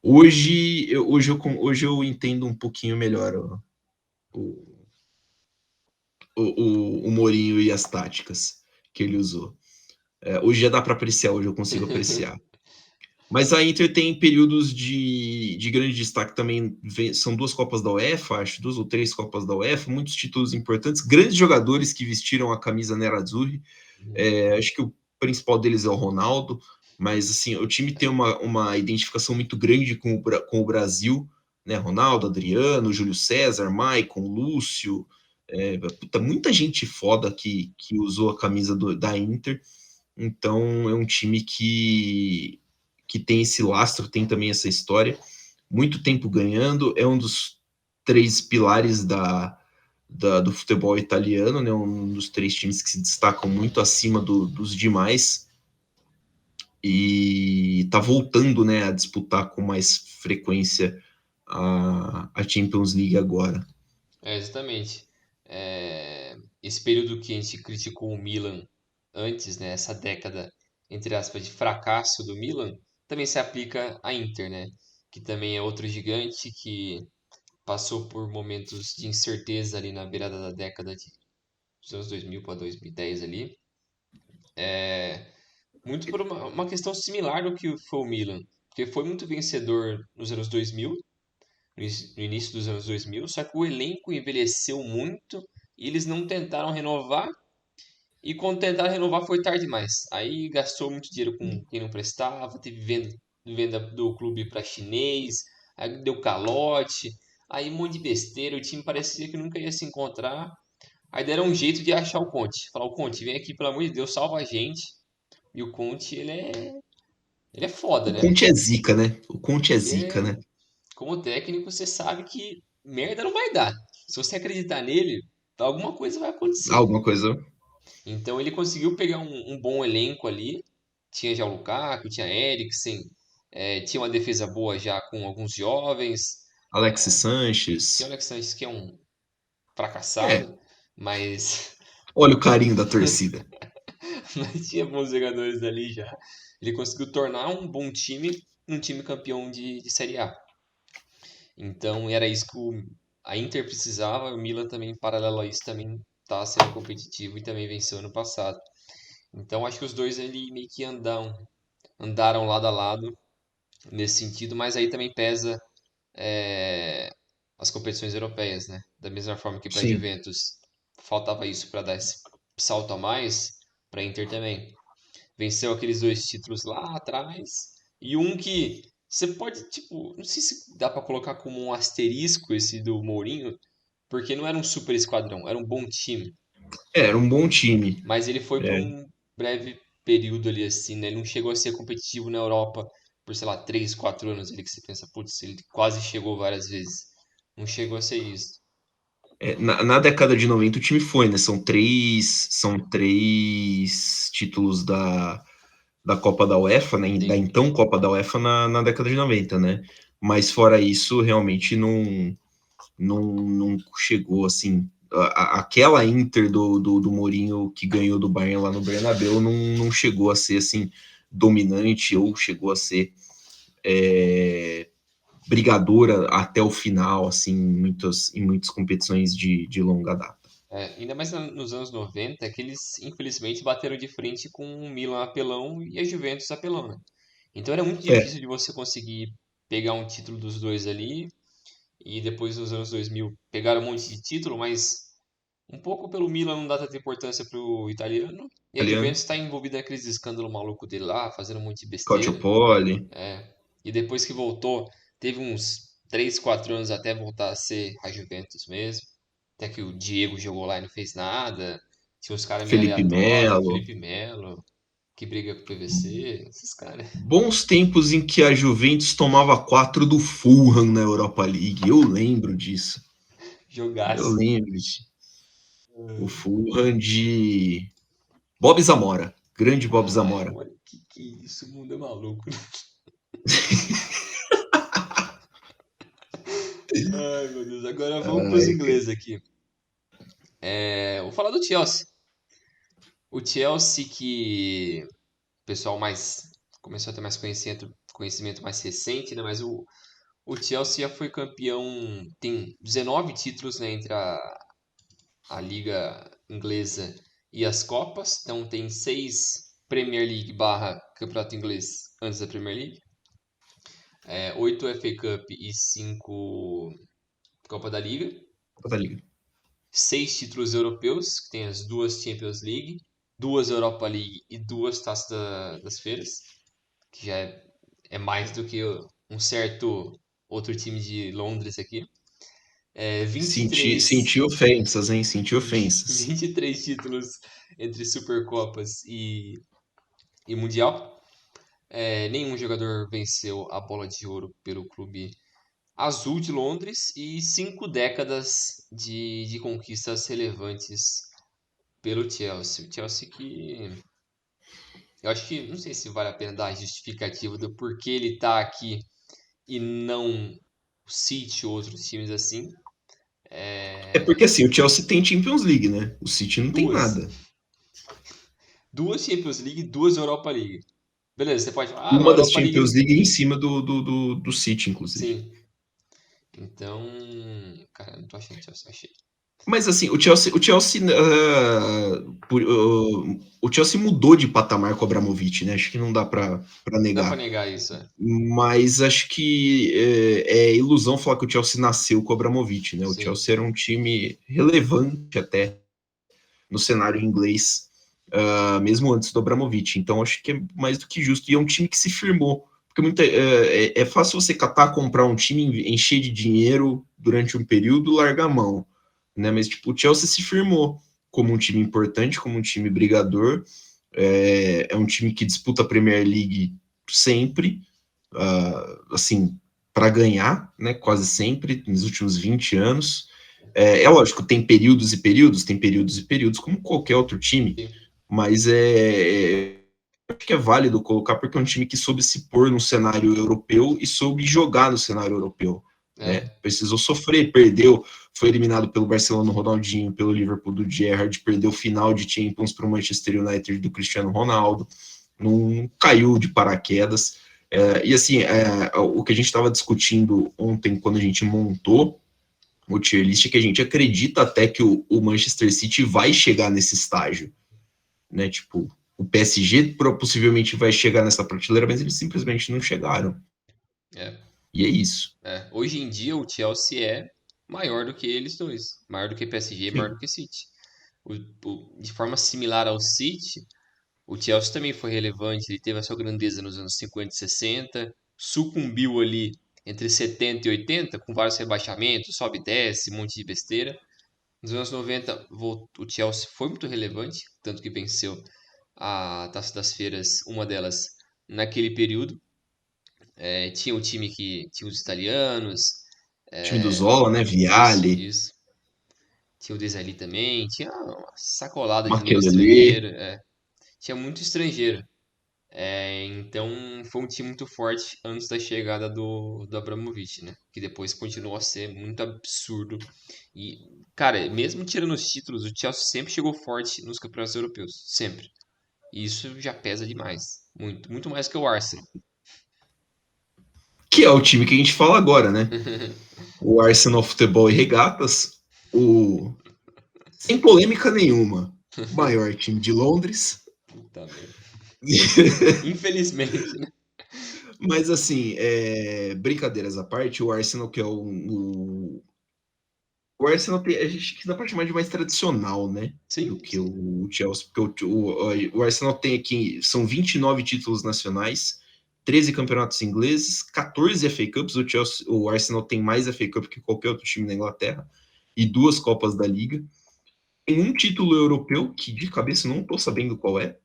Hoje eu entendo um pouquinho melhor o, o Mourinho e as táticas que ele usou. Hoje já dá para apreciar, hoje eu consigo apreciar. Mas a Inter tem períodos de grande destaque também. São 2 Copas da UEFA, acho, 2 ou 3 Copas da UEFA, muitos títulos importantes, grandes jogadores que vestiram a camisa Nerazzurri. Acho que o principal deles é o Ronaldo, mas assim, o time tem uma identificação muito grande com o Brasil, né? Ronaldo, Adriano, Júlio César, Maicon, Lúcio, muita gente foda que usou a camisa da Inter. Então é um time que tem esse lastro, tem também essa história, muito tempo ganhando, é um dos 3 pilares do futebol italiano, né? Um dos 3 times que se destacam muito acima dos demais e está voltando, né, a disputar com mais frequência a Champions League agora. Exatamente. Esse período que a gente criticou o Milan antes, né, essa década, entre aspas, de fracasso do Milan, também se aplica à Inter, né? Que também é outro gigante que passou por momentos de incerteza ali na beirada da década dos anos 2000 para 2010 ali. Muito por uma questão similar do que foi o Milan, porque foi muito vencedor nos anos 2000, no início dos anos 2000, só que o elenco envelheceu muito e eles não tentaram renovar E quando tentaram renovar foi tarde demais. Aí gastou muito dinheiro com quem não prestava, teve venda do clube para chinês, aí deu calote, aí um monte de besteira, o time parecia que nunca ia se encontrar. Aí deram um jeito de achar o Conte. Falar, o Conte, vem aqui, pelo amor de Deus, salva a gente. E o Conte, ele é foda, O né? Conte é zica, né? O Conte é Ele zica, é, né? como técnico, você sabe que merda não vai dar. Se você acreditar nele, alguma coisa vai acontecer. Alguma coisa. Então ele conseguiu pegar um bom elenco ali. Tinha já o Lukaku, tinha Eriksen, tinha uma defesa boa já com alguns jovens. Alexis Tinha o Sanches. Alex Sanches, que é um É, fracassado, mas, olha o carinho da torcida. mas tinha bons jogadores ali já. Ele conseguiu tornar um bom time um time campeão de Série A. Então era isso que a Inter precisava. O Milan também, paralelo a isso, também está sendo competitivo e também venceu ano passado. Então acho que os dois ali meio que andaram lado a lado nesse sentido, mas aí também pesa é, as competições europeias, né? Da mesma forma que para a Sim. Juventus faltava isso para dar esse salto a mais, para a Inter também. Venceu aqueles dois títulos lá atrás e um que você pode, tipo, não sei se dá para colocar como um asterisco esse do Mourinho, porque não era um super esquadrão, era um bom time. É, era um bom time. Mas ele foi por É, um breve período ali assim, né? Ele não chegou a ser competitivo na Europa por, sei lá, 3, 4 anos ali que você pensa, putz, ele quase chegou várias vezes. Não chegou a ser isso. na década de 90 o time foi, né? São três títulos da Copa da UEFA, né? Da Sim. então Copa da UEFA na década de 90, né? Mas fora isso, realmente não chegou assim. Aquela Inter do Mourinho que ganhou do Bayern lá no Bernabéu não chegou a ser assim dominante ou chegou a ser brigadora até o final, assim, em muitas competições de longa data. Ainda mais nos anos 90, que eles infelizmente bateram de frente com o Milan apelão e a Juventus apelão, né? Então era muito É, difícil de você conseguir pegar um título dos dois ali e depois nos anos 2000 pegaram um monte de título, mas um pouco pelo Milan não dá tanta importância pro italiano. E a italiano, Juventus está envolvida naqueles escândalos malucos dele lá, fazendo um monte de besteira. Calciopoli, É. E depois que voltou, teve uns 3, 4 anos até voltar a ser a Juventus mesmo. Até que o Diego jogou lá e não fez nada. Tinha uns caras meio Felipe aleatórios, Melo. Felipe Melo, que briga com o PVC, esses caras. Bons tempos em que a Juventus tomava 4 do Fulham na Europa League. Eu lembro disso. Eu Jogaço. lembro disso. O Fulham de Bob Zamora. Grande Bob Ai, Zamora. mano, que isso? O mundo é maluco. Ai, meu Deus. Agora vamos pros Ai, ingleses aqui. Vou falar do Chelsea. O Chelsea que o pessoal mais começou a ter mais conhecimento mais recente, né? Mas o Chelsea já foi campeão, tem 19 títulos, né, entre a Liga Inglesa e as Copas. Então tem 6 Premier League barra Campeonato Inglês antes da Premier League. 8 FA Cup e 5 Copa da Liga. Copa da Liga. 6 títulos europeus, que tem as duas Champions League, duas Europa League e duas Taças das Feiras, que já é mais do que um certo outro time de Londres aqui. Senti 23, ofensas, hein? Senti ofensas. 23 títulos entre Supercopas e Mundial. Nenhum jogador venceu a bola de ouro pelo clube azul de Londres e 5 décadas de conquistas relevantes pelo Chelsea. O Chelsea que eu acho que não sei se vale a pena dar a justificativa do porquê ele tá aqui e não o City ou outros times assim. É porque É, assim, o Chelsea tem Champions League, né? O City não tem duas. nada. Duas Champions League, duas Europa League. Beleza, você pode falar, ah, mas a Uma das Europa Champions League. League é em cima do City, inclusive. Sim. Então, cara, não tô achando Chelsea, achei. Mas assim, o Chelsea mudou de patamar com o Abramovich, né? Acho que não dá para Dá pra negar. negar isso, é. Mas acho que é ilusão falar que o Chelsea nasceu com o Abramovich, né? O Sim. Chelsea era um time relevante até no cenário inglês mesmo antes do Abramovich. Então, acho que é mais do que justo. E é um time que se firmou. Porque é fácil você catar, comprar um time, encher de dinheiro durante um período, largar a mão. Né? Mas, tipo, o Chelsea se firmou como um time importante, como um time brigador. É um time que disputa a Premier League sempre, assim, para ganhar, né? Quase sempre, nos últimos 20 anos. Lógico, tem períodos e períodos, como qualquer outro time, Sim. mas acho que é válido colocar porque é um time que soube se pôr no cenário europeu e soube jogar no cenário europeu. Né? É, Precisou sofrer, perdeu, foi eliminado pelo Barcelona, Ronaldinho, pelo Liverpool do Gerrard, perdeu final de Champions para o Manchester United do Cristiano Ronaldo, não caiu de paraquedas. E assim, o que a gente estava discutindo ontem, quando a gente montou o tier list, é que a gente acredita até que o Manchester City vai chegar nesse estágio, né? Tipo, o PSG possivelmente vai chegar nessa prateleira, mas eles simplesmente não chegaram. é, E é isso. Hoje em dia o Chelsea é maior do que eles dois. Maior do que PSG, maior do Sim. que City. De forma similar ao City, o Chelsea também foi relevante. Ele teve a sua grandeza nos anos 50 e 60, sucumbiu ali entre 70 e 80, com vários rebaixamentos, sobe e desce, um monte de besteira. Nos anos 90, o Chelsea foi muito relevante, tanto que venceu a Taça das Feiras, uma delas naquele período. Tinha o time que tinha os italianos, Time do Zola, né? isso, Viale, isso. Tinha o Desali também, tinha uma sacolada de nego Makelele. estrangeiro, tinha muito estrangeiro. Então foi um time muito forte antes da chegada do Abramovich, né? Que depois continuou a ser muito absurdo. E, cara, mesmo tirando os títulos, o Chelsea sempre chegou forte nos campeonatos europeus. Sempre. E isso já pesa demais. Muito, muito mais que o Arsenal. Que é o time que a gente fala agora, né? O Arsenal Futebol e Regatas, sem polêmica nenhuma, o maior time de Londres. Puta merda. Infelizmente, né? Mas assim, brincadeiras à parte, o Arsenal que é o Arsenal tem, a gente dá para chamar de mais tradicional, né? Do Sim, que sim. o Chelsea, porque o Arsenal tem aqui, são 29 títulos nacionais, 13 campeonatos ingleses, 14 FA Cups, o Arsenal tem mais FA Cup que qualquer outro time na Inglaterra, e duas Copas da Liga. Tem um título europeu, que de cabeça não estou sabendo qual é,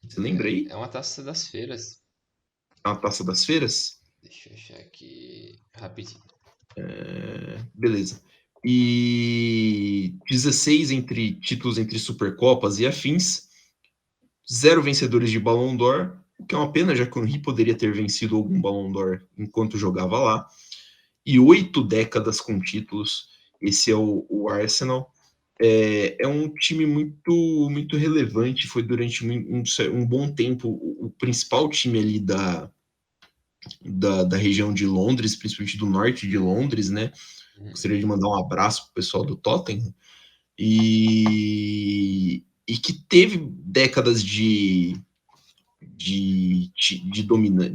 você lembra aí? É uma taça das feiras. A Taça das Feiras? Deixa eu achar aqui rapidinho. Beleza. E 16 títulos entre Supercopas e afins, zero vencedores de Ballon d'Or, o que é uma pena, já que o Henry poderia ter vencido algum Ballon d'Or enquanto jogava lá, e 8 décadas com títulos. Esse é o Arsenal. É um time muito, muito relevante, foi durante um bom tempo o principal time ali da região de Londres, principalmente do norte de Londres, né? Uhum. Gostaria de mandar um abraço pro pessoal do Tottenham. E que teve décadas de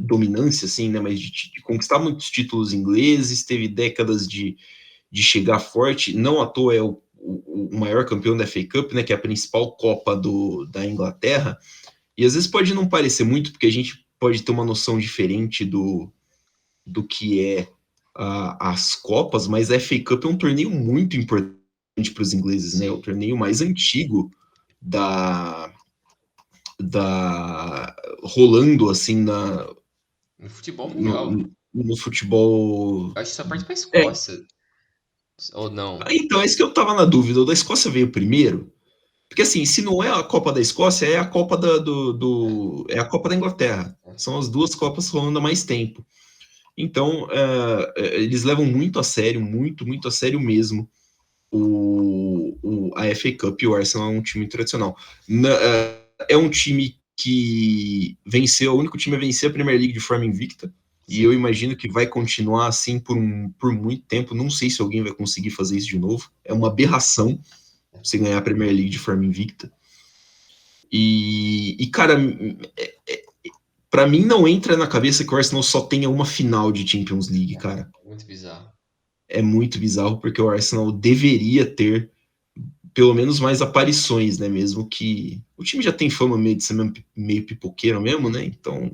dominância, assim, né? Mas de conquistar muitos títulos ingleses, teve décadas de chegar forte. Não à toa é o maior campeão da FA Cup, né? Que é a principal Copa da Inglaterra. E às vezes pode não parecer muito, porque a gente pode ter uma noção diferente do que é as Copas, mas a FA Cup é um torneio muito importante para os ingleses, né? É o Sim. torneio mais antigo da rolando assim No futebol mundial. no futebol. Eu acho que só parte pra É, Escócia. Ou não? então, é isso que eu tava na dúvida. O da Escócia veio primeiro? Porque assim, se não é a Copa da Escócia, é a Copa É, é a Copa da Inglaterra. é. São as duas Copas rolando há mais tempo. Então, eles levam muito a sério, muito, muito a sério mesmo a FA Cup. E o Arsenal é um time tradicional. É um time que venceu, o único time a vencer a Premier League de forma invicta. E eu Sim. imagino que vai continuar assim por muito tempo. Não sei se alguém vai conseguir fazer isso de novo. É uma aberração você ganhar a Premier League de forma invicta. Cara, para mim não entra na cabeça que o Arsenal só tenha uma final de Champions League, cara. Muito bizarro. É muito bizarro, porque o Arsenal deveria ter pelo menos mais aparições, né? Mesmo que o time já tem fama meio de ser meio pipoqueiro mesmo, né? Então,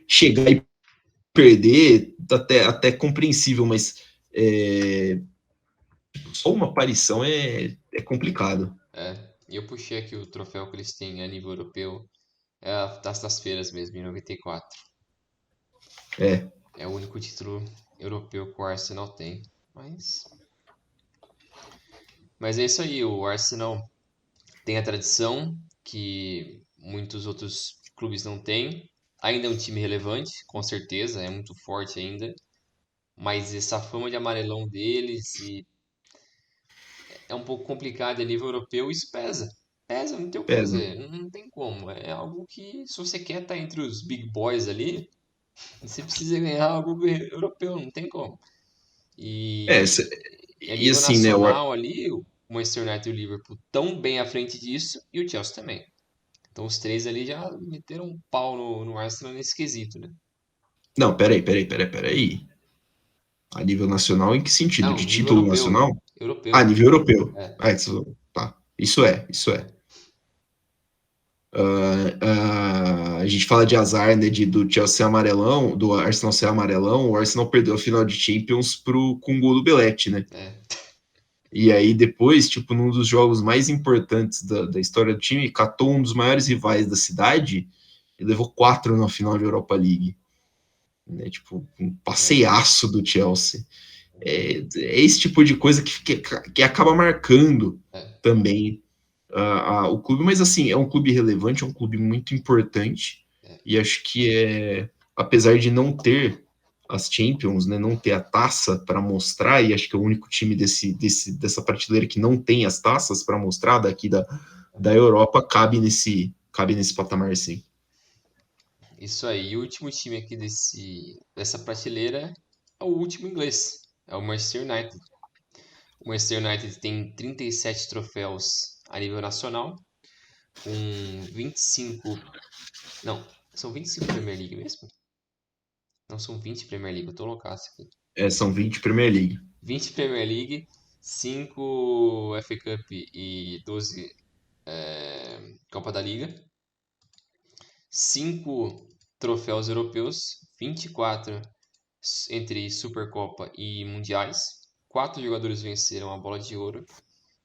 chegar e perder até compreensível, mas só uma aparição é complicado. E eu puxei aqui o troféu que eles têm a nível europeu, é a Taça das Feiras mesmo, em 94. É, É o único título europeu que o Arsenal tem. Mas, mas é isso aí, o Arsenal tem a tradição que muitos outros clubes não têm. Ainda é um time relevante, com certeza, é muito forte ainda. Mas essa fama de amarelão deles é um pouco complicado a nível europeu, isso pesa. Pesa, não tem o que pesa. fazer, não tem como. É algo que, se você quer estar entre os big boys ali, você precisa ganhar algo europeu, não tem como. É, E, e a e nível assim, né? nacional ali, o Manchester United e o Liverpool estão bem à frente disso e o Chelsea também. Então os três ali já meteram um pau no Arsenal nesse quesito, né? Não, peraí. A nível nacional, em que sentido? Não, De nível título europeu. nacional? Ah, Europeu. nível europeu. É, Ah, isso, tá. Isso é. A gente fala de azar, né, do Chelsea ser amarelão, do Arsenal ser amarelão, o Arsenal perdeu a final de Champions com o gol do Belletti, né? é, E aí depois, tipo, num dos jogos mais importantes da história do time, catou um dos maiores rivais da cidade e levou 4 na final de Europa League. Né? Tipo, um é, passeiaço do Chelsea. É esse tipo de coisa que acaba marcando é, também o clube, mas assim, é um clube relevante, é um clube muito importante, é. e acho que apesar de não ter as Champions, né, não ter a taça para mostrar, e acho que é o único time dessa prateleira que não tem as taças para mostrar daqui da Europa, cabe nesse patamar, sim. Isso aí. E o último time aqui dessa prateleira é o último inglês. É o Manchester United. O Manchester United tem 37 troféus a nível nacional, com 25. Não, são 25 Premier League mesmo? Não, são 20 Premier League, eu tô loucaço aqui. São 20 Premier League. 20 Premier League, 5 FA Cup e 12 Copa da Liga, 5 troféus europeus, 24 entre Supercopa e Mundiais. 4 jogadores venceram a Bola de Ouro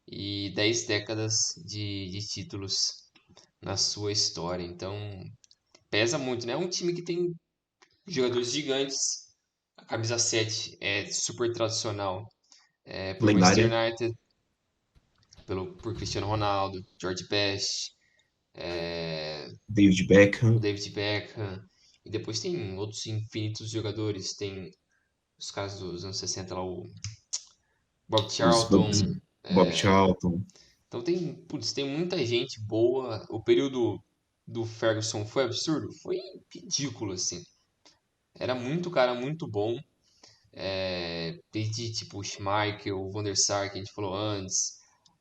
e 10 décadas de títulos na sua história. Então, pesa muito, né? É um time que tem jogadores gigantes. A camisa 7 é super tradicional para o Manchester Lendária. United, por Cristiano Ronaldo, George Best, David o Beckham. David Beckham. E depois tem outros infinitos jogadores. Tem os caras dos anos 60 lá, o Bob Os Charlton. Bob Charlton. Então tem, putz, tem muita gente boa. O período do Ferguson foi absurdo? Foi ridículo, assim. Era muito cara, muito bom. Desde tipo o Schmeichel, o Van der Sar, que a gente falou antes.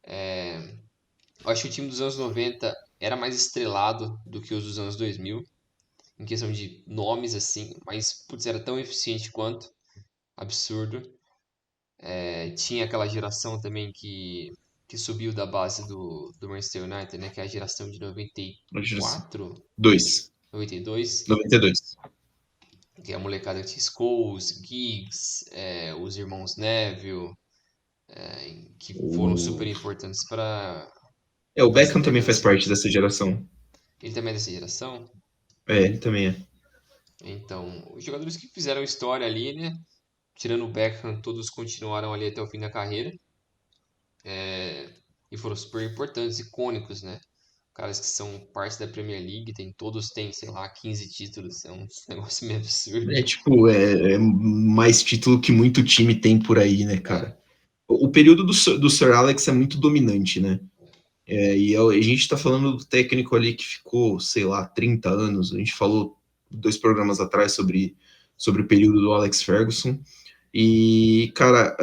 Eu acho que o time dos anos 90 era mais estrelado do que os dos anos 2000, em questão de nomes, assim. Mas, putz, era tão eficiente quanto. Absurdo. Tinha aquela geração também que subiu da base do Manchester United, né? Que é a geração de 94, 2. 92, 92. que é a molecada que tinha Scholes, Giggs, os irmãos Neville, que foram super O, importantes para o essa Beckham também década, faz assim. parte dessa geração. Ele também é dessa geração. Ele também é. Então, os jogadores que fizeram história ali, né? Tirando o Beckham, todos continuaram ali até o fim da carreira. E foram super importantes, icônicos, né? Caras que são parte da Premier League, todos têm, sei lá, 15 títulos, é um negócio meio absurdo. Tipo, é mais título que muito time tem por aí, né, cara? É, O período do Sir Alex é muito dominante, né? E a gente tá falando do técnico ali que ficou, sei lá, 30 anos. A gente falou 2 programas atrás sobre o período do Alex Ferguson. E, cara,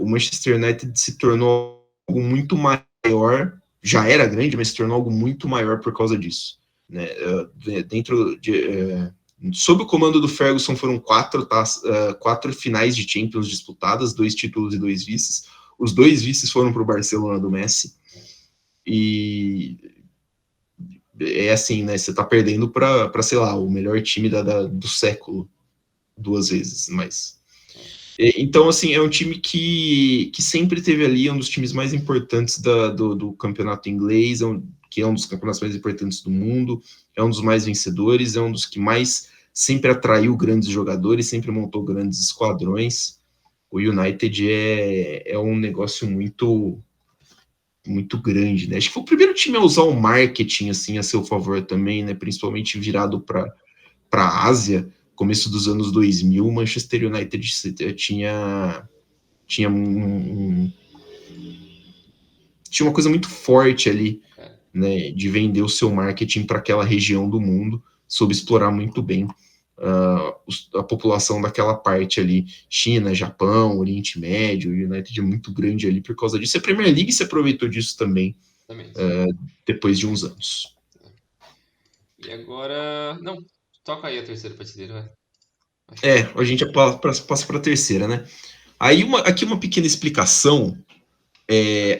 o Manchester United se tornou algo muito maior, já era grande, mas se tornou algo muito maior por causa disso. Né? Sob o comando do Ferguson foram 4 finais de Champions disputadas, 2 títulos e 2 vices. Os dois vices foram para o Barcelona do Messi. E é assim, né? Você tá perdendo para sei lá, o melhor time do século duas vezes, mas. Então, assim, é um time que sempre teve ali, um dos times mais importantes do campeonato inglês, que é um dos campeonatos mais importantes do mundo, é um dos mais vencedores, é um dos que mais sempre atraiu grandes jogadores, sempre montou grandes esquadrões. O United é um negócio muito grande, né? Acho que foi o primeiro time a usar o marketing assim a seu favor também, né? Principalmente virado para a Ásia, começo dos anos 2000, o Manchester United tinha tinha uma coisa muito forte ali, É, né, de vender o seu marketing para aquela região do mundo, soube explorar muito bem a população daquela parte ali, China, Japão, Oriente Médio, o United é muito grande ali por causa disso. A Premier League se aproveitou disso também exatamente. depois de uns anos. E agora. Não, toca aí a terceira prateleira, vai. Acho que É, é. a gente passa para a terceira, né? Aí aqui uma pequena explicação.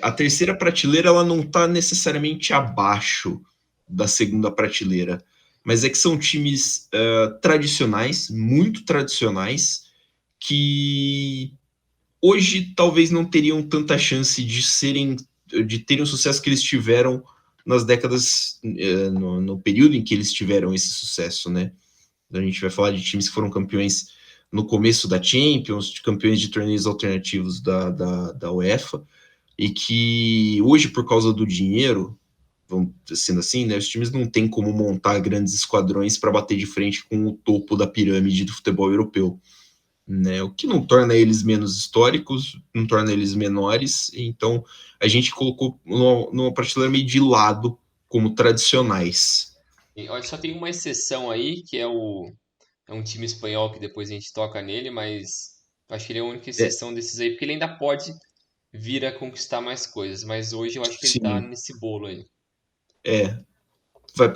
A terceira prateleira ela não está necessariamente abaixo da segunda prateleira, mas é que são times tradicionais, muito tradicionais, que hoje talvez não teriam tanta chance de terem o sucesso que eles tiveram nas décadas, no período em que eles tiveram esse sucesso, né? A gente vai falar de times que foram campeões no começo da Champions, de campeões de torneios alternativos da UEFA, e que hoje, por causa do dinheiro, vamos sendo assim, né, os times não têm como montar grandes esquadrões para bater de frente com o topo da pirâmide do futebol europeu. Né, o que não torna eles menos históricos, não torna eles menores, então a gente colocou numa prateleira meio de lado como tradicionais. E, olha, só tem uma exceção aí, que é o. É um time espanhol que depois a gente toca nele, mas acho que ele é a única É, exceção desses aí, porque ele ainda pode vir a conquistar mais coisas, mas hoje eu acho que ele tá sim, nesse bolo aí. é, vai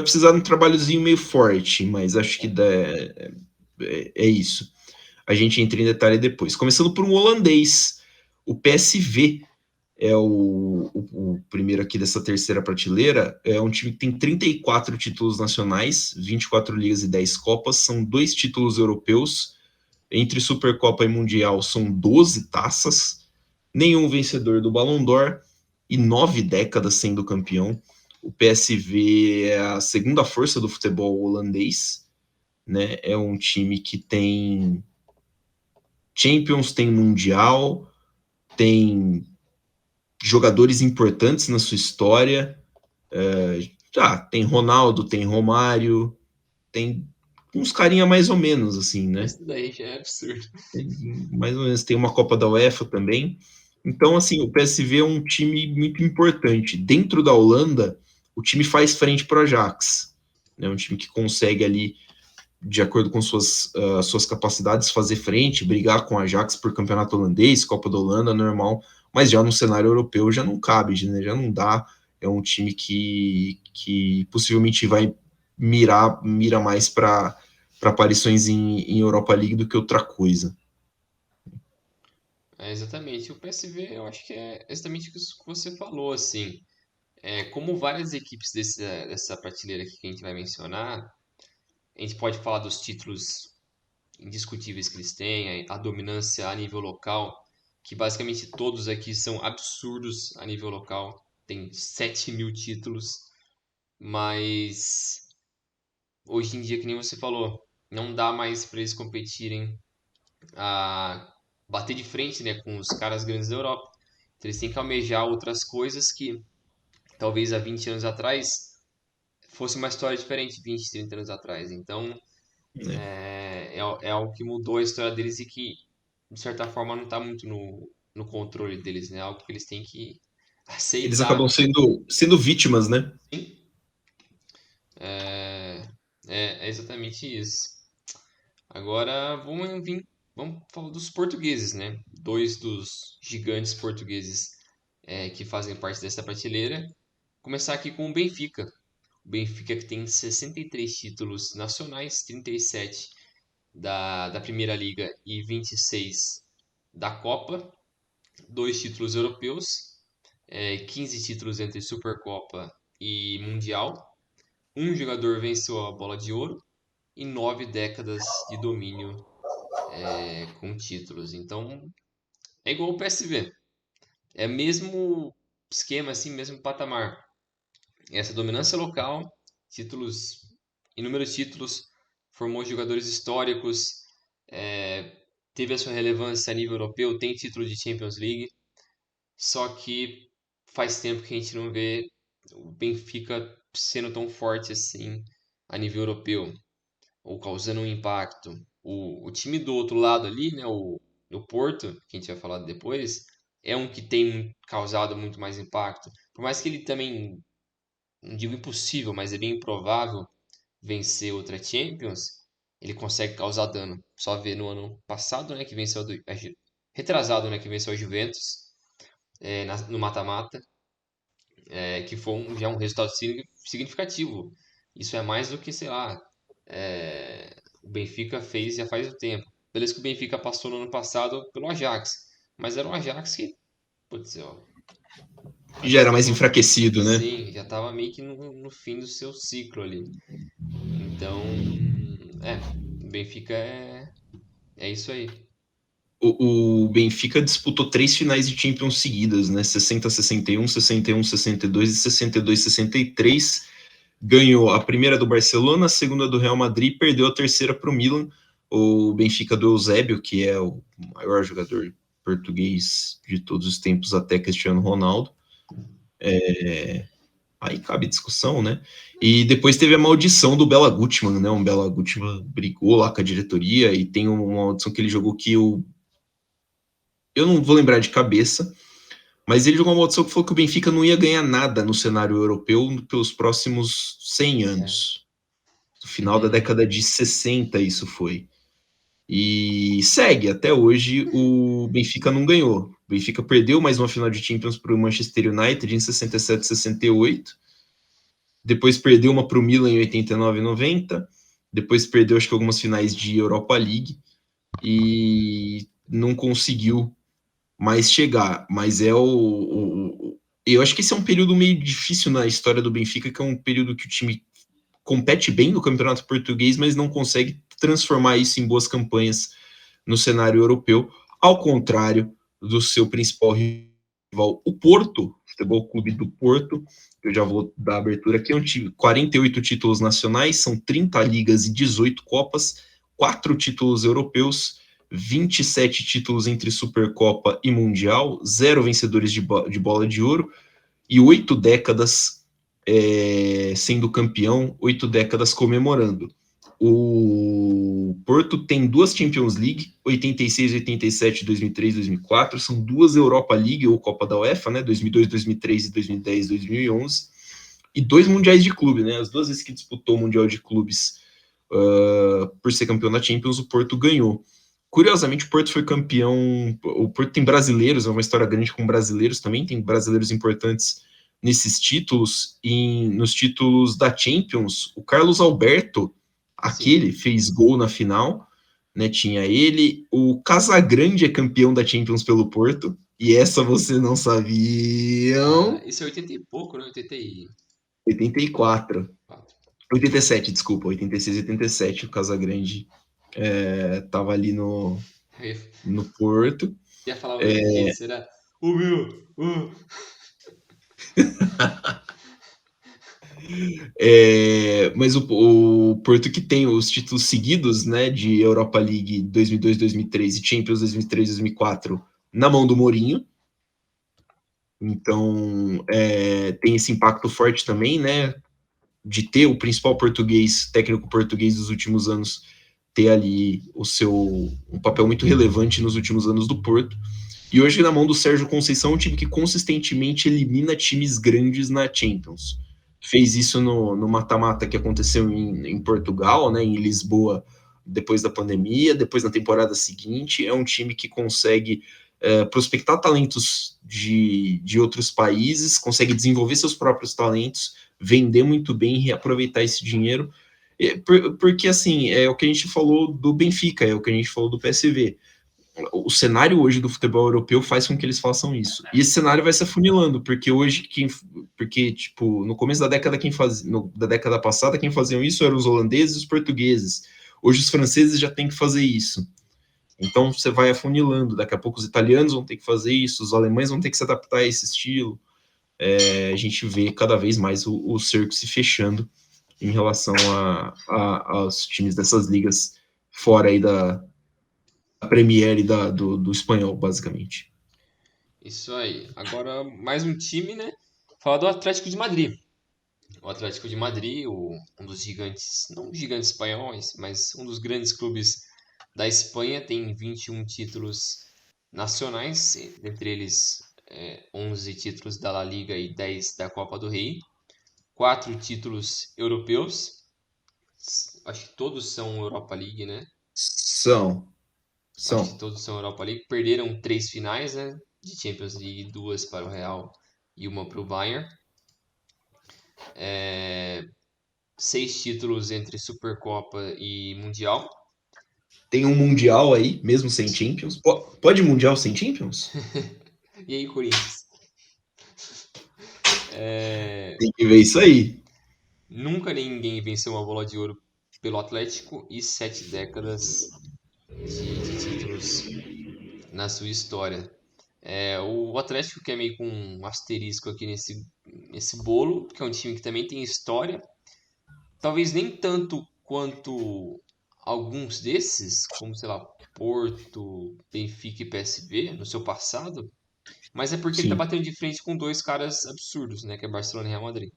precisar de um trabalhozinho meio forte, mas acho que é isso. A gente entra em detalhe depois. Começando por um holandês, o PSV é o primeiro aqui dessa terceira prateleira. É um time que tem 34 títulos nacionais, 24 ligas e 10 copas, são dois títulos europeus. Entre Supercopa e Mundial são 12 taças, nenhum vencedor do Ballon d'Or e 9 décadas sendo campeão. O PSV é a segunda força do futebol holandês, né? É um time que tem Champions, tem Mundial, tem jogadores importantes na sua história. Tem Ronaldo, tem Romário, tem uns carinha mais ou menos, assim, né? Isso daí já é absurdo. Mais ou menos tem uma Copa da UEFA também. Então, assim, o PSV é um time muito importante. Dentro da Holanda, o time faz frente para o Ajax. É um time que consegue ali, de acordo com suas capacidades, fazer frente, brigar com o Ajax por campeonato holandês, Copa da Holanda, normal. Mas já no cenário europeu já não cabe, né? Já não dá. É um time que possivelmente vai mira mais para aparições em Europa League do que outra coisa. É, exatamente. O PSV, eu acho que é exatamente isso que você falou, assim. É, como várias equipes dessa prateleira aqui que a gente vai mencionar, a gente pode falar dos títulos indiscutíveis que eles têm, a dominância a nível local, que basicamente todos aqui são absurdos a nível local. Tem 7.000 títulos, mas hoje em dia, que nem você falou, não dá mais para eles competirem a bater de frente, né, com os caras grandes da Europa. Então, eles têm que almejar outras coisas que talvez há 20 anos atrás fosse uma história diferente, 20, 30 anos atrás. Então, Né? é algo que mudou a história deles e que, de certa forma, não está muito no controle deles, né? Algo que eles têm que Eles aceitar. acabam sendo vítimas, né? Sim, é, é exatamente isso. Agora, vamos falar dos portugueses, né? Dois dos gigantes portugueses que fazem parte dessa prateleira. Começar aqui com o Benfica. O Benfica que tem 63 títulos nacionais, 37 da Primeira Liga e 26 da Copa. 2 títulos europeus, 15 títulos entre Supercopa e Mundial. Um jogador venceu a Bola de Ouro e 9 décadas de domínio com títulos. Então, é igual o PSV. É mesmo esquema, assim, mesmo patamar. Essa dominância local, títulos, inúmeros títulos, formou jogadores históricos, é, teve a sua relevância a nível europeu, tem título de Champions League, só que faz tempo que a gente não vê o Benfica sendo tão forte assim a nível europeu, ou causando um impacto. O time do outro lado ali, né, o Porto, que a gente vai falar depois, é um que tem causado muito mais impacto. Por mais que ele também, não digo impossível, mas é bem improvável vencer outra Champions, ele consegue causar dano. Só ver no ano passado, né, que venceu retrasado, né, que venceu a Juventus no mata-mata, que foi já um resultado significativo. Isso é mais do que, sei lá, o Benfica fez já faz o tempo. Beleza que o Benfica passou no ano passado pelo Ajax, mas era um Ajax que, putz, ó, acho Já que era estava mais enfraquecido, né? sim, já estava meio que no fim do seu ciclo ali. Então, o Benfica é isso aí. O Benfica disputou 3 finais de Champions seguidas, né? 60-61, 61-62 e 62-63. Ganhou a primeira do Barcelona, a segunda do Real Madrid, perdeu a terceira para o Milan. O Benfica do Eusébio, que é o maior jogador português de todos os tempos até Cristiano Ronaldo. Aí cabe discussão, né? E depois teve a maldição do Bela Gutmann, né? O Bela Gutmann brigou lá com a diretoria e tem uma maldição que ele jogou que eu não vou lembrar de cabeça, mas ele jogou uma maldição que falou que o Benfica não ia ganhar nada no cenário europeu pelos próximos 100 É. anos. No final da década de 60 isso foi. E segue, até hoje o Benfica não ganhou. O Benfica perdeu mais uma final de Champions para o Manchester United em 67 68. Depois perdeu uma para o Milan em 89 e 90. Depois perdeu, acho que algumas finais de Europa League. E não conseguiu mais chegar. Mas eu acho que esse é um período meio difícil na história do Benfica, que é um período que o time compete bem no Campeonato Português, mas não consegue transformar isso em boas campanhas no cenário europeu, ao contrário do seu principal rival, o Porto, Futebol Clube do Porto, que eu já vou dar abertura aqui, é um time 48 títulos nacionais, são 30 ligas e 18 copas, 4 títulos europeus, 27 títulos entre Supercopa e Mundial, 0 vencedores de bola de ouro e 8 décadas sendo campeão, 8 décadas comemorando. O Porto tem 2 Champions League, 86, 87, 2003, 2004, são 2 Europa League ou Copa da UEFA, né, 2002, 2003 e 2010, 2011, e 2 Mundiais de Clube, né, as 2 vezes que disputou o Mundial de Clubes por ser campeão da Champions, o Porto ganhou. Curiosamente, o Porto foi campeão. O Porto tem brasileiros, é uma história grande com brasileiros também, tem brasileiros importantes nesses títulos. E nos títulos da Champions, o Carlos Alberto, Sim. aquele, fez gol na final, né? Tinha ele. O Casagrande é campeão da Champions pelo Porto, e essa você não Ah, sabiam. isso é 80 e pouco, né? 84. 84. 87, desculpa, 86 e 87, o Casagrande estava ali Eu ia, no Porto. ia falar 80, será? O meu! Mas o Porto que tem os títulos seguidos, né, de Europa League 2002, 2003 e Champions 2003, 2004 na mão do Mourinho. Então tem esse impacto forte também, né, de ter o principal técnico português dos últimos anos, ter ali um papel muito relevante nos últimos anos do Porto. E hoje, na mão do Sérgio Conceição, é um time que consistentemente elimina times grandes na Champions. Fez isso no mata-mata que aconteceu em Portugal, né, em Lisboa, depois da pandemia, depois na temporada seguinte. É um time que consegue prospectar talentos de outros países, consegue desenvolver seus próprios talentos, vender muito bem e reaproveitar esse dinheiro. Porque, assim, é o que a gente falou do Benfica, é o que a gente falou do PSV. o cenário hoje do futebol europeu faz com que eles façam isso. E esse cenário vai se afunilando, porque hoje porque tipo, no começo da década da década passada quem faziam isso eram os holandeses e os portugueses. Hoje os franceses já têm que fazer isso. Então você vai afunilando, daqui a pouco os italianos vão ter que fazer isso, os alemães vão ter que se adaptar a esse estilo. A gente vê cada vez mais o cerco se fechando em relação aos times dessas ligas fora aí da Premier e do espanhol, basicamente. Isso aí. Agora, mais um time, né? Falar do Atlético de Madrid. O Atlético de Madrid, um dos gigantes, não gigantes espanhóis, mas um dos grandes clubes da Espanha, tem 21 títulos nacionais, dentre eles 11 títulos da La Liga e 10 da Copa do Rei, 4 títulos europeus, acho que todos são Europa League, né? São. Acho que todos são Europa League. Perderam 3 finais, né? De Champions League, 2 para o Real e uma para o Bayern. 6 títulos entre Supercopa e Mundial. Tem um Mundial aí, mesmo sem Champions. Pode Mundial sem Champions? E aí, Corinthians? Tem que ver isso aí. Nunca ninguém venceu uma bola de ouro pelo Atlético e 7 décadas de títulos na sua história. O Atlético que é meio com um asterisco aqui nesse bolo, que é um time que também tem história. Talvez nem tanto quanto alguns desses, como sei lá, Porto, Benfica e PSV no seu passado, mas é porque ele tá Sim. batendo de frente com dois caras absurdos, né, que é Barcelona e Real Madrid.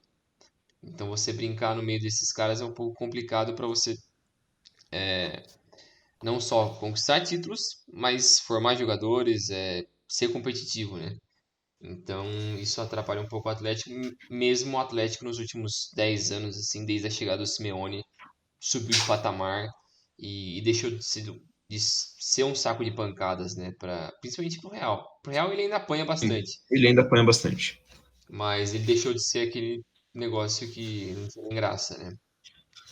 Então você brincar no meio desses caras é um pouco complicado para você não só conquistar títulos, mas formar jogadores, ser competitivo, né? Então isso atrapalha um pouco o Atlético, mesmo o Atlético nos últimos 10 anos, assim, desde a chegada do Simeone, subiu de patamar e deixou de ser um saco de pancadas, né? Principalmente pro Real. Pro Real ele ainda apanha bastante, Ele ainda apanha bastante. mas ele deixou de ser aquele negócio que não tem graça, né?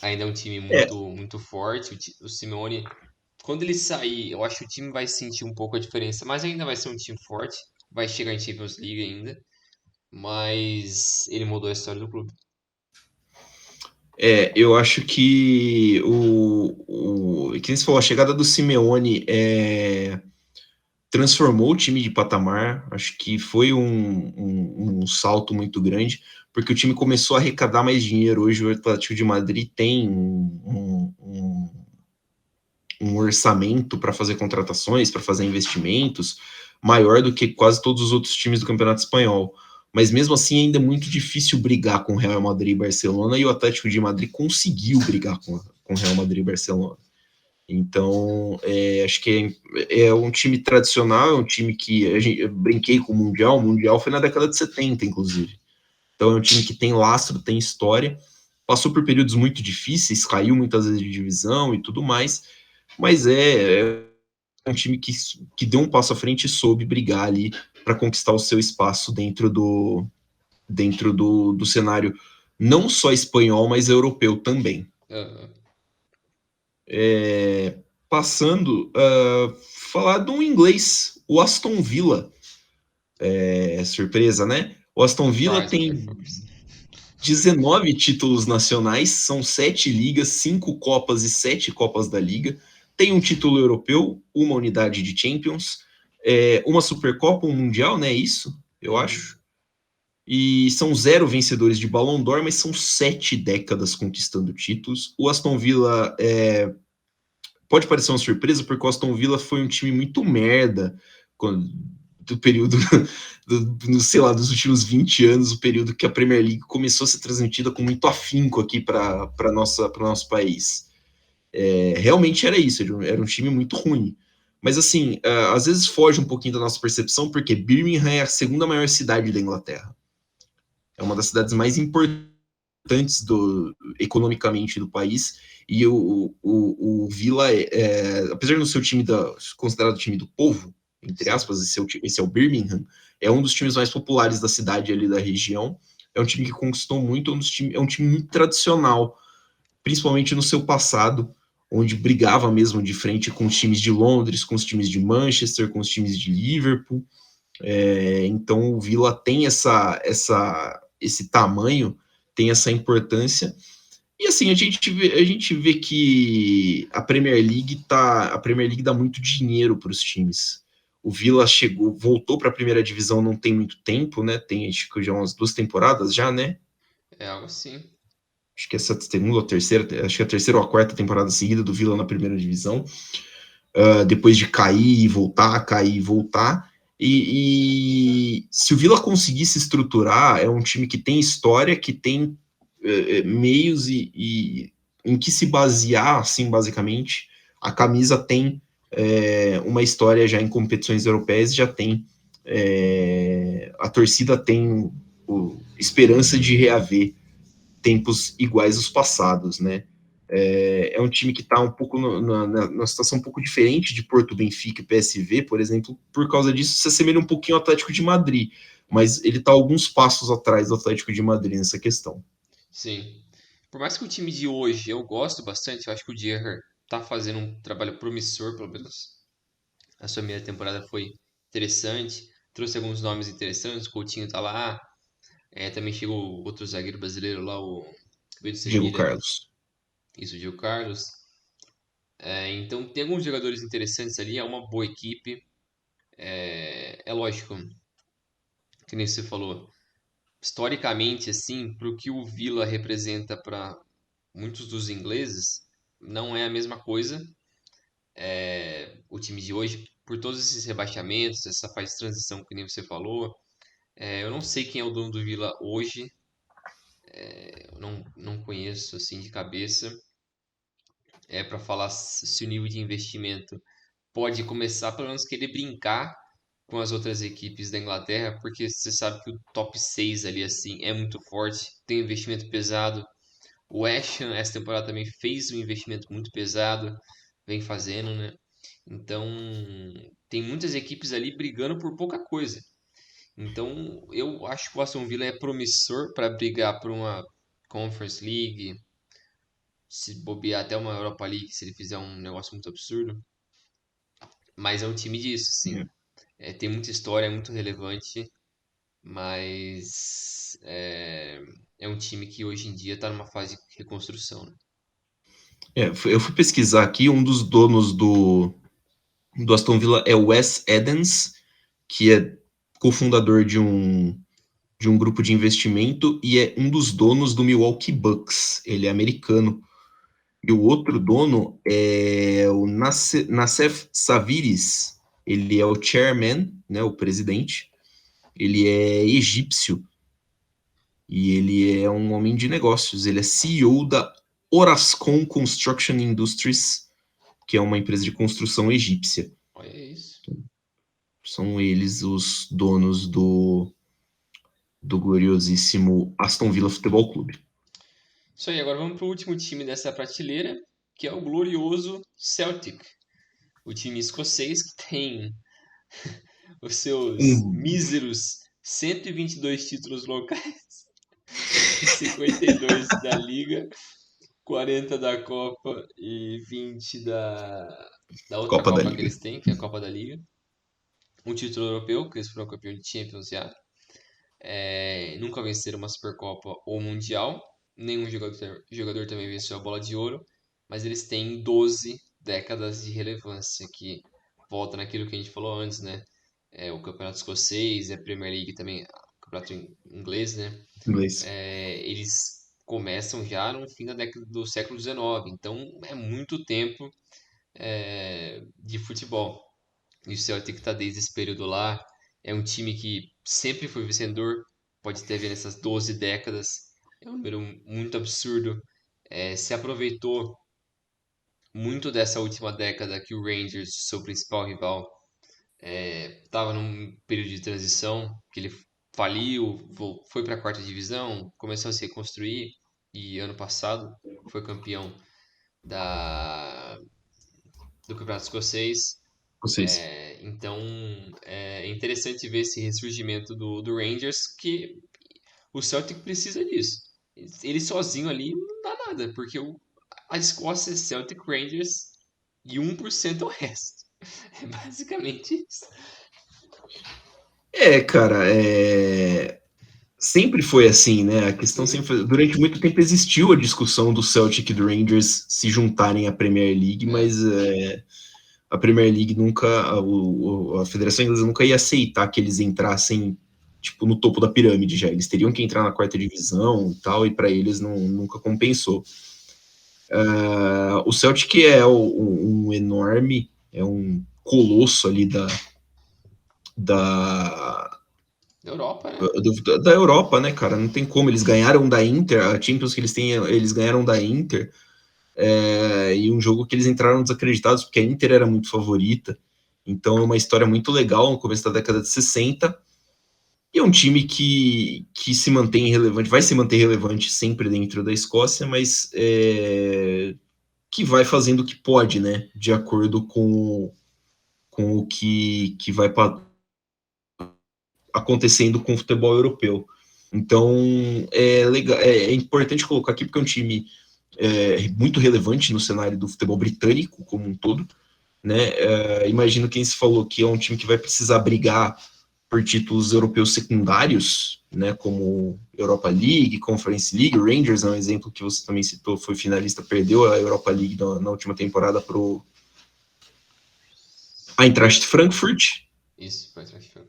Ainda é um time É, muito, muito forte. O Simeone, quando ele sair, eu acho que o time vai sentir um pouco a diferença, mas ainda vai ser um time forte. Vai chegar em Champions League ainda, mas ele mudou a história do clube. eu acho que que você falou, a chegada do Simeone transformou o time de patamar. Acho que foi um salto muito grande, porque o time começou a arrecadar mais dinheiro. Hoje o Atlético de Madrid tem um orçamento para fazer contratações, para fazer investimentos, maior do que quase todos os outros times do Campeonato Espanhol. Mas mesmo assim ainda é muito difícil brigar com Real Madrid e Barcelona, e o Atlético de Madrid conseguiu brigar com Real Madrid e Barcelona. Então, acho que é um time tradicional, é um time que eu brinquei com o Mundial foi na década de 70, inclusive. Então é um time que tem lastro, tem história, passou por períodos muito difíceis, caiu muitas vezes de divisão e tudo mais, mas é um time que deu um passo à frente e soube brigar ali para conquistar o seu espaço dentro do cenário não só espanhol, mas europeu também. Aham. Passando a falar de um inglês, o Aston Villa. Surpresa, né? O Aston Villa Surprise, tem motherfuckers. 19 títulos nacionais, são 7 ligas, 5 Copas e 7 Copas da Liga. Tem um título europeu, uma unidade de Champions, uma Supercopa, um Mundial, né? Isso, eu acho. E são 0 vencedores de Ballon d'Or, mas são 7 décadas conquistando títulos. O Aston Villa pode parecer uma surpresa, porque o Aston Villa foi um time muito merda do período, sei lá, dos últimos 20 anos, o período que a Premier League começou a ser transmitida com muito afinco aqui para o nosso país. Realmente era isso, era um time muito ruim. Mas assim, às vezes foge um pouquinho da nossa percepção, porque Birmingham é a segunda maior cidade da Inglaterra. É uma das cidades mais importantes economicamente do país, e o Villa, apesar de não ser o time considerado o time do povo, entre Sim. aspas, esse é o Birmingham, é um dos times mais populares da cidade ali da região, é um time que conquistou muito, é um time muito tradicional, principalmente no seu passado, onde brigava mesmo de frente com os times de Londres, com os times de Manchester, com os times de Liverpool. Então o Villa tem esse tamanho, tem essa importância. E assim, a gente vê que a Premier League dá muito dinheiro para os times. O Villa voltou para a primeira divisão não tem muito tempo, né? Tem acho que já umas 2 temporadas já, né? É algo assim. Acho que essa segunda ou terceira, acho que a terceira ou a quarta temporada seguida do Villa na primeira divisão, depois de cair e voltar, cair e voltar. E se o Villa conseguir se estruturar, é um time que tem história, que tem meios e em que se basear, assim, basicamente. A camisa tem uma história já em competições europeias, já tem a torcida tem esperança de reaver tempos iguais aos passados, né? É um time que está um pouco numa situação um pouco diferente de Porto, Benfica e PSV, por exemplo, por causa disso se assemelha um pouquinho ao Atlético de Madrid, mas ele está alguns passos atrás do Atlético de Madrid nessa questão. Sim. Por mais que o time de hoje eu gosto bastante, eu acho que o Dierr tá fazendo um trabalho promissor, pelo menos. A sua primeira temporada foi interessante, trouxe alguns nomes interessantes, o Coutinho tá lá, também chegou outro zagueiro brasileiro lá, o que veio do Diego Sevilha, Carlos. isso, o Diego Carlos. Então tem alguns jogadores interessantes ali, é uma boa equipe. É lógico, que nem você falou, historicamente, assim, pro que o Villa representa para muitos dos ingleses, não é a mesma coisa. O time de hoje, por todos esses rebaixamentos, essa fase de transição que nem você falou, eu não sei quem é o dono do Villa hoje, eu não conheço assim de cabeça, para falar se o nível de investimento pode começar pelo menos querer brincar com as outras equipes da Inglaterra, porque você sabe que o top 6 ali assim é muito forte, tem um investimento pesado. O West Ham essa temporada também fez um investimento muito pesado, vem fazendo, né? Então, tem muitas equipes ali brigando por pouca coisa. Então, eu acho que o Aston Villa é promissor para brigar por uma Conference League, se bobear até uma Europa League, se ele fizer um negócio muito absurdo. Mas é um time disso, sim. É, Tem muita história, é muito relevante, mas é um time que hoje em dia está numa fase de reconstrução, né? Eu fui pesquisar aqui, um dos donos do Aston Villa é o Wes Edens, que é cofundador de um grupo de investimento e é um dos donos do Milwaukee Bucks. Ele é americano. E o outro dono é o Nassef Saviris. Ele é o chairman, né, o presidente. Ele é egípcio e ele é um homem de negócios. Ele é CEO da Orascom Construction Industries, que é uma empresa de construção egípcia. Olha isso. São eles os donos do gloriosíssimo Aston Villa Futebol Clube. Isso aí, agora vamos para o último time dessa prateleira, que é o glorioso Celtic. O time escocês que tem os seus Um, míseros 122 títulos locais, 52 da Liga, 40 da Copa e 20 da outra Copa da Copa que Liga. eles têm, que é a Copa da Liga. Um título europeu, que eles foram campeão de Champions já. Nunca venceram uma Supercopa ou Mundial. Nenhum jogador também venceu a Bola de Ouro. Mas eles têm 12 décadas de relevância, que volta naquilo que a gente falou antes, né? O Campeonato Escocês, a Premier League também, o Campeonato Inglês, né? Inglês. Eles começam já no fim da década do século XIX. Então é muito tempo de futebol. E o Celtic está desde esse período lá. É um time que sempre foi vencedor, pode ter ver nessas 12 décadas. É um número muito absurdo. Se aproveitou muito dessa última década que o Rangers, seu principal rival, estava num período de transição, que ele faliu, foi para a quarta divisão, começou a se reconstruir e ano passado foi campeão da, do Campeonato Escocês. Vocês. Então é interessante ver esse ressurgimento do Rangers, que o Celtic precisa disso. Ele sozinho ali não dá nada, porque a Escócia é Celtic Rangers e 1% é o resto. É basicamente isso. Cara, sempre foi assim, né? A questão Sim, sempre foi... Durante muito tempo existiu a discussão do Celtic e do Rangers se juntarem à Premier League, é. mas a Premier League nunca, a Federação Inglesa nunca ia aceitar que eles entrassem tipo no topo da pirâmide já. Eles teriam que entrar na quarta divisão e tal, e para eles nunca compensou. O Celtic é um enorme, é um colosso ali da, Da Europa, né? da Europa, né, cara? Não tem como. Eles ganharam da Inter, a Champions que eles têm, eles ganharam da Inter, e um jogo que eles entraram desacreditados, porque a Inter era muito favorita. Então é uma história muito legal no começo da década de 60. E é um time que se mantém relevante, vai se manter relevante sempre dentro da Escócia, mas que vai fazendo o que pode, né? De acordo com o que vai acontecendo com o futebol europeu. Então legal, é importante colocar aqui porque é um time muito relevante no cenário do futebol britânico como um todo, né? Imagino quem se falou que é um time que vai precisar brigar por títulos europeus secundários, né? Como Europa League, Conference League, o Rangers é um exemplo que você também citou, foi finalista, perdeu a Europa League na última temporada para o Eintracht Frankfurt, Isso, pode achar.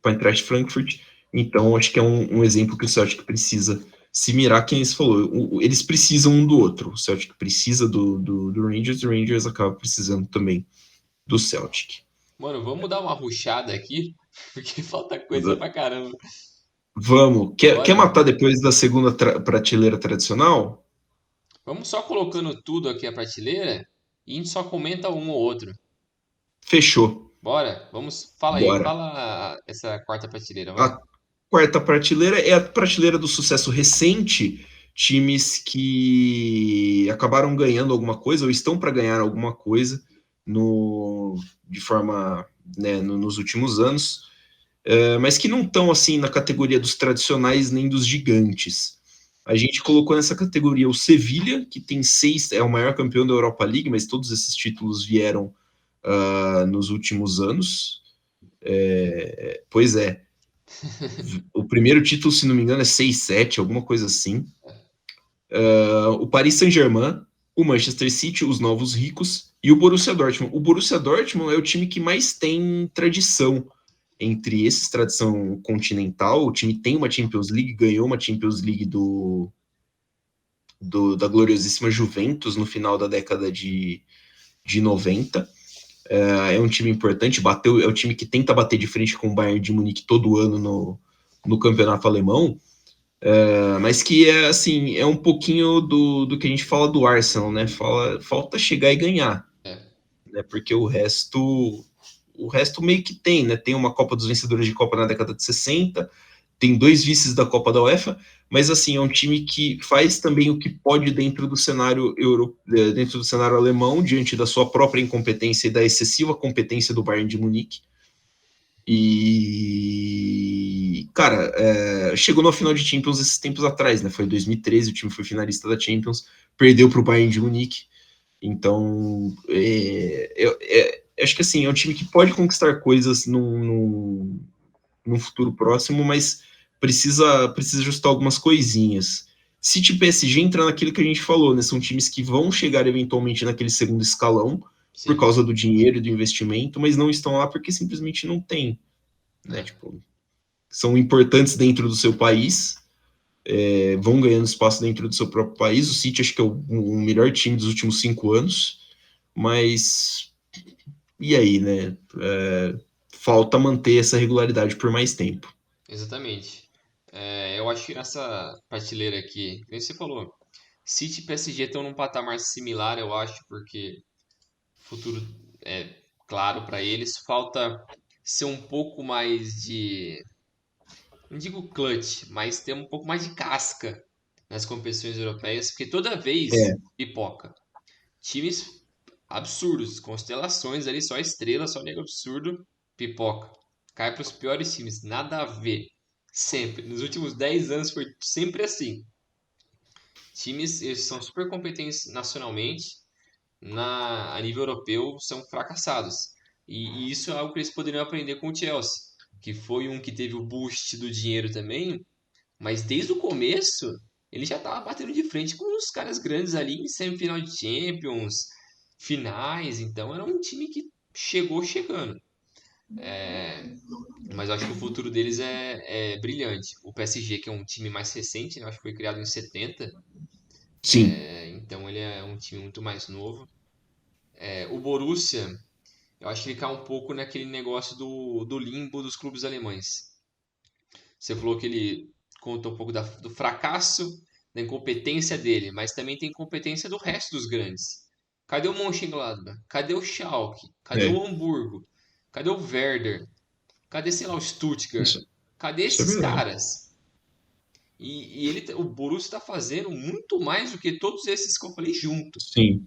para Eintracht Frankfurt. Então, acho que é um exemplo que o Celtic precisa se mirar, quem se falou. Eles precisam um do outro. O Celtic precisa do Rangers, e o Rangers acaba precisando também do Celtic. Mano, vamos dar uma rushada aqui, porque falta coisa pra caramba. Vamos. Quer Bora. matar depois da segunda prateleira tradicional? Vamos só colocando tudo aqui a prateleira e a gente só comenta um ou outro. Fechou. Bora? Vamos. Fala aí, Bora. fala essa quarta prateleira, vai. A quarta prateleira é a prateleira do sucesso recente, times que acabaram ganhando alguma coisa ou estão para ganhar alguma coisa de forma, né, nos últimos anos, mas que não estão assim na categoria dos tradicionais nem dos gigantes. A gente colocou nessa categoria o Sevilha, que tem 6, é o maior campeão da Europa League, mas todos esses títulos vieram nos últimos anos. Pois é, o primeiro título, se não me engano, é 6-7, alguma coisa assim. O Paris Saint-Germain, o Manchester City, os novos ricos, e o Borussia Dortmund. O Borussia Dortmund é o time que mais tem tradição entre esses, tradição continental. O time tem uma Champions League, ganhou uma Champions League da gloriosíssima Juventus no final da década de 90. É um time importante, é o time que tenta bater de frente com o Bayern de Munique todo ano no campeonato alemão. Mas que é assim, é um pouquinho do que a gente fala do Arsenal, né? Falta chegar e ganhar, É. né? Porque o resto meio que tem, né? Tem uma Copa dos Vencedores de Copa na década de 60, tem 2 vices da Copa da UEFA, mas assim, é um time que faz também o que pode dentro do cenário alemão, diante da sua própria incompetência e da excessiva competência do Bayern de Munique. E, cara, chegou na final de Champions esses tempos atrás, né? Foi em 2013, o time foi finalista da Champions, perdeu para o Bayern de Munique. Então, acho que assim, é um time que pode conquistar coisas num futuro próximo, mas precisa ajustar algumas coisinhas. City e PSG entra naquilo que a gente falou, né? São times que vão chegar eventualmente naquele segundo escalão por Sim. causa do dinheiro e do investimento, mas não estão lá porque simplesmente não tem, né? É. Tipo, são importantes dentro do seu país, vão ganhando espaço dentro do seu próprio país. O City acho que é o melhor time dos últimos 5 anos, mas e aí, né? Falta manter essa regularidade por mais tempo. Exatamente. Eu acho que nessa prateleira aqui, como você falou, City e PSG estão num patamar similar, eu acho, porque o futuro é claro para eles. Falta ser um pouco mais de, não digo clutch, mas ter um pouco mais de casca nas competições europeias, porque toda vez É, pipoca. Times absurdos, constelações ali, só estrela, só nego absurdo, pipoca. Cai para os piores times, nada a ver. Sempre. Nos últimos 10 anos foi sempre assim. times eles são super competentes nacionalmente, a nível europeu são fracassados. E isso é algo que eles poderiam aprender com o Chelsea, que foi um que teve o boost do dinheiro também, mas desde o começo ele já estava batendo de frente com os caras grandes ali em semifinal de Champions, finais, então era um time que chegou chegando. Mas eu acho que o futuro deles é brilhante. O PSG, que é um time mais recente, né? Eu acho que foi criado em 70, Sim, então ele é um time muito mais novo. O Borussia, eu acho que ele cai um pouco naquele negócio do limbo dos clubes alemães. Você falou que ele conta um pouco do fracasso, da incompetência dele, mas também tem incompetência do resto dos grandes. Cadê o Mönchengladbach? Cadê o Schalke? Cadê o é, Hamburgo? Cadê o Werder? Cadê, sei lá, o Stuttgart? isso, Cadê isso é esses verdade. caras? O Borussia está fazendo muito mais do que todos esses que eu falei junto. Sim.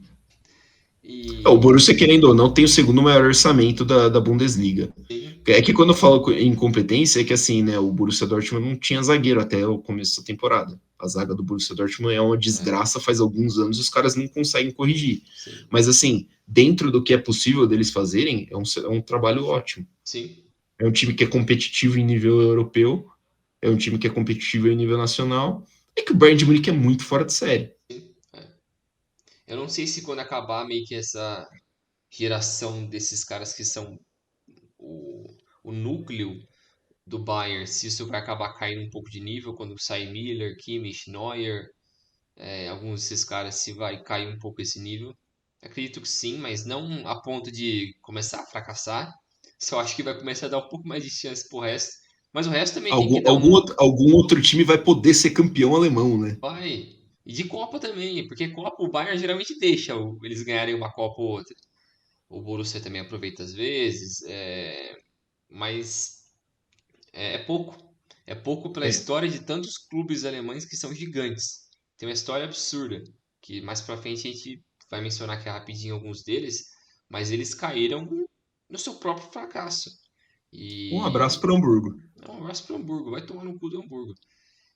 O E Borussia, querendo ou não, tem o segundo maior orçamento da Bundesliga. sim, É que quando eu falo em competência, é que assim, né, o Borussia Dortmund não tinha zagueiro até o começo da temporada. A zaga do Borussia Dortmund é uma é, desgraça faz alguns anos e os caras não conseguem corrigir. sim, Mas assim, dentro do que é possível deles fazerem, é um trabalho ótimo. sim, É um time que é competitivo em nível europeu, é um time que é competitivo em nível nacional, é que o Bayern de Munique é muito fora de série. sim. Eu não sei se quando acabar meio que essa geração desses caras que são o núcleo do Bayern, se isso vai acabar caindo um pouco de nível quando sair Miller, Kimmich, Neuer, alguns desses caras se vai cair um pouco esse nível. Acredito que sim, mas não a ponto de começar a fracassar. Só acho que vai começar a dar um pouco mais de chance pro resto. Mas o resto também tem que dar Algum outro time vai poder ser campeão alemão, né? vai. E de Copa também, porque Copa o Bayern geralmente deixa eles ganharem uma Copa ou outra. O Borussia também aproveita às vezes, mas é pouco. É pouco pela É. história de tantos clubes alemães que são gigantes. Tem uma história absurda, que mais pra frente a gente vai mencionar aqui rapidinho alguns deles, mas eles caíram no seu próprio fracasso. Um abraço E para o Hamburgo. um abraço pro Hamburgo, vai tomar no cu do Hamburgo.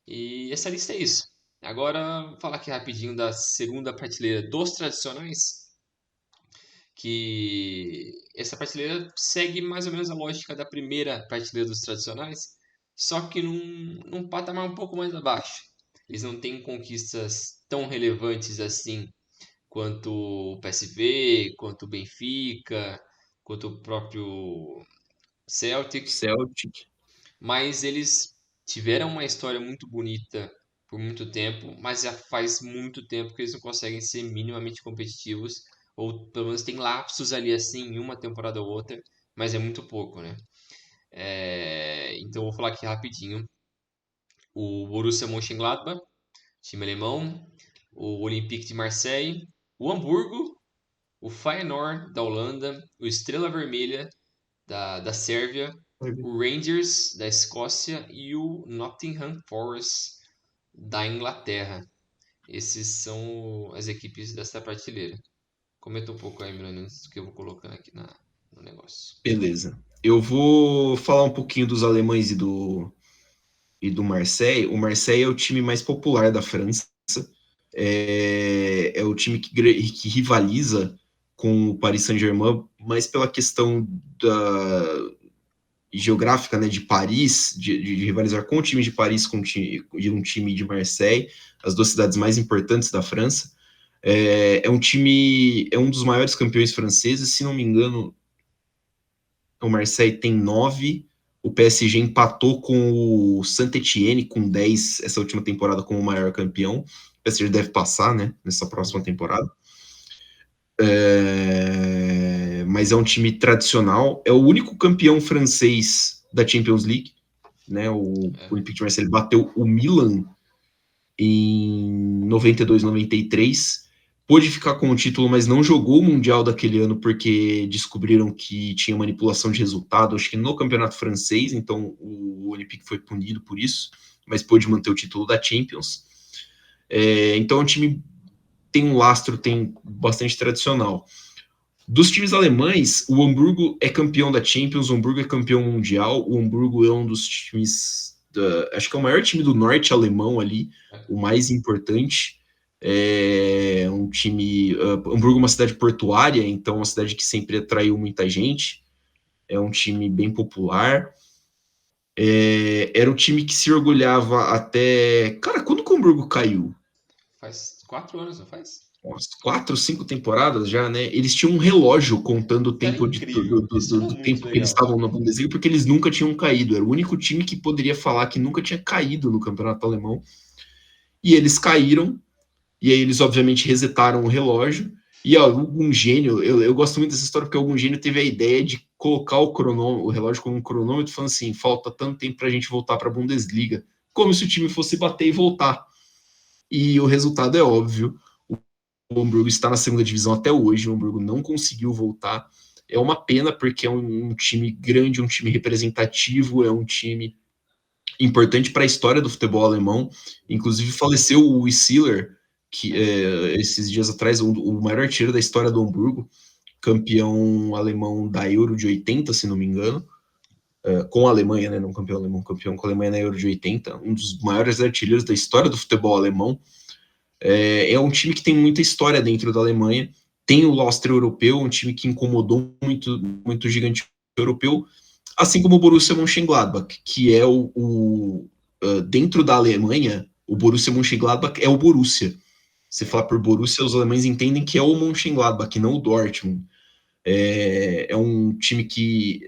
E essa lista é isso. Agora, vou falar aqui rapidinho da segunda prateleira dos tradicionais, que essa prateleira segue mais ou menos a lógica da primeira prateleira dos tradicionais, só que num patamar um pouco mais abaixo. Eles não têm conquistas tão relevantes assim quanto o PSV, quanto o Benfica, quanto o próprio Celtic, Celtic. mas eles tiveram uma história muito bonita por muito tempo, mas já faz muito tempo que eles não conseguem ser minimamente competitivos, ou pelo menos tem lapsos ali assim, em uma temporada ou outra, mas é muito pouco, né? Então eu vou falar aqui rapidinho. O Borussia Mönchengladbach, time alemão, o Olympique de Marseille, o Hamburgo, o Feyenoord da Holanda, o Estrela Vermelha da Sérvia, o Rangers da Escócia e o Nottingham Forest da Inglaterra. Esses são as equipes dessa prateleira. Comenta um pouco aí, Milano, antes que eu vou colocando aqui no negócio. Beleza. Eu vou falar um pouquinho dos alemães e do Marseille. O Marseille é o time mais popular da França. É o time que rivaliza com o Paris Saint-Germain, mas pela questão da geográfica, né, de Paris, de rivalizar com o time de Paris, com um time de Marseille, as duas cidades mais importantes da França. É um time, é um dos maiores campeões franceses, se não me engano, o Marseille tem 9, o PSG empatou com o Saint-Étienne com 10 essa última temporada como o maior campeão. O PSG deve passar, né, nessa próxima Uhum. temporada. Mas é um time tradicional, é o único campeão francês da Champions League, né? O É, Olympique de Marseille bateu o Milan em 92, 93. Pôde ficar com o título, mas não jogou o Mundial daquele ano porque descobriram que tinha manipulação de resultado, acho que no campeonato francês, então o Olympique foi punido por isso, mas pôde manter o título da Champions. Então o time tem um lastro, tem bastante tradicional. Dos times alemães, o Hamburgo é campeão da Champions, o Hamburgo é campeão mundial, o Hamburgo é um dos times, acho que é o maior time do norte alemão ali, é. o mais importante. É um time. Hamburgo é uma cidade portuária, então é uma cidade que sempre atraiu muita gente. É um time bem popular. Era um time que se orgulhava até. Cara, quando que o Hamburgo caiu? Faz 4 anos, não faz? Umas 4, 5 temporadas já, né? Eles tinham um relógio contando o Isso era tempo incrível. Isso era do muito tempo que eles legal. estavam na Bundesliga, porque eles nunca tinham caído. Era o único time que poderia falar que nunca tinha caído no campeonato alemão. E eles caíram, e aí eles obviamente resetaram o relógio. E ó, algum gênio, eu gosto muito dessa história porque algum gênio teve a ideia de colocar o relógio como um cronômetro, falando assim: falta tanto tempo para a gente voltar para a Bundesliga, como se o time fosse bater e voltar. E o resultado é óbvio. O Hamburgo está na segunda divisão até hoje. O Hamburgo não conseguiu voltar. É uma pena porque é um time grande, um time representativo, é um time importante para a história do futebol alemão. Inclusive faleceu o Wieseler, que esses dias atrás, o maior artilheiro da história do Hamburgo, campeão alemão da Euro de 80, se não me engano, com a Alemanha, né, não campeão alemão, campeão com a Alemanha na Euro de 80, um dos maiores artilheiros da história do futebol alemão. É um time que tem muita história dentro da Alemanha. Tem o Lostre europeu, um time que incomodou muito gigante europeu, assim como o Borussia Mönchengladbach, que é dentro da Alemanha, o Borussia Mönchengladbach é o Borussia. Você É. falar por Borussia, os alemães entendem que é o Mönchengladbach, não o Dortmund. É um time que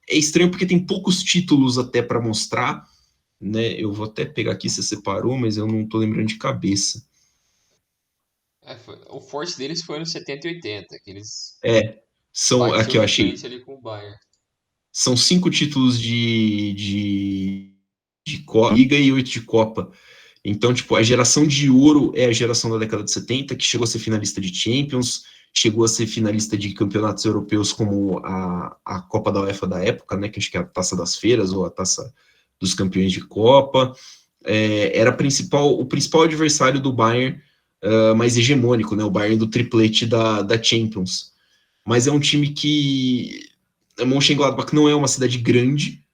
é estranho porque tem poucos títulos até para mostrar, né? Eu vou até pegar aqui se separou, mas eu não estou lembrando de cabeça. O forte deles foi nos 70 e 80, que eles É, aqui batiam eu de achei, frente ali com o Bayern. são 5 títulos de Liga e 8 de Copa. Então, tipo, a geração de ouro é a geração da década de 70, que chegou a ser finalista de Champions, chegou a ser finalista de campeonatos europeus como a Copa da UEFA da época, né, que acho que é a Taça das Feiras ou a Taça dos Campeões de Copa. Era o principal adversário do Bayern, mais hegemônico, né, o Bayern do triplete da Champions. Mas é um time que Mönchengladbach não é uma cidade grande,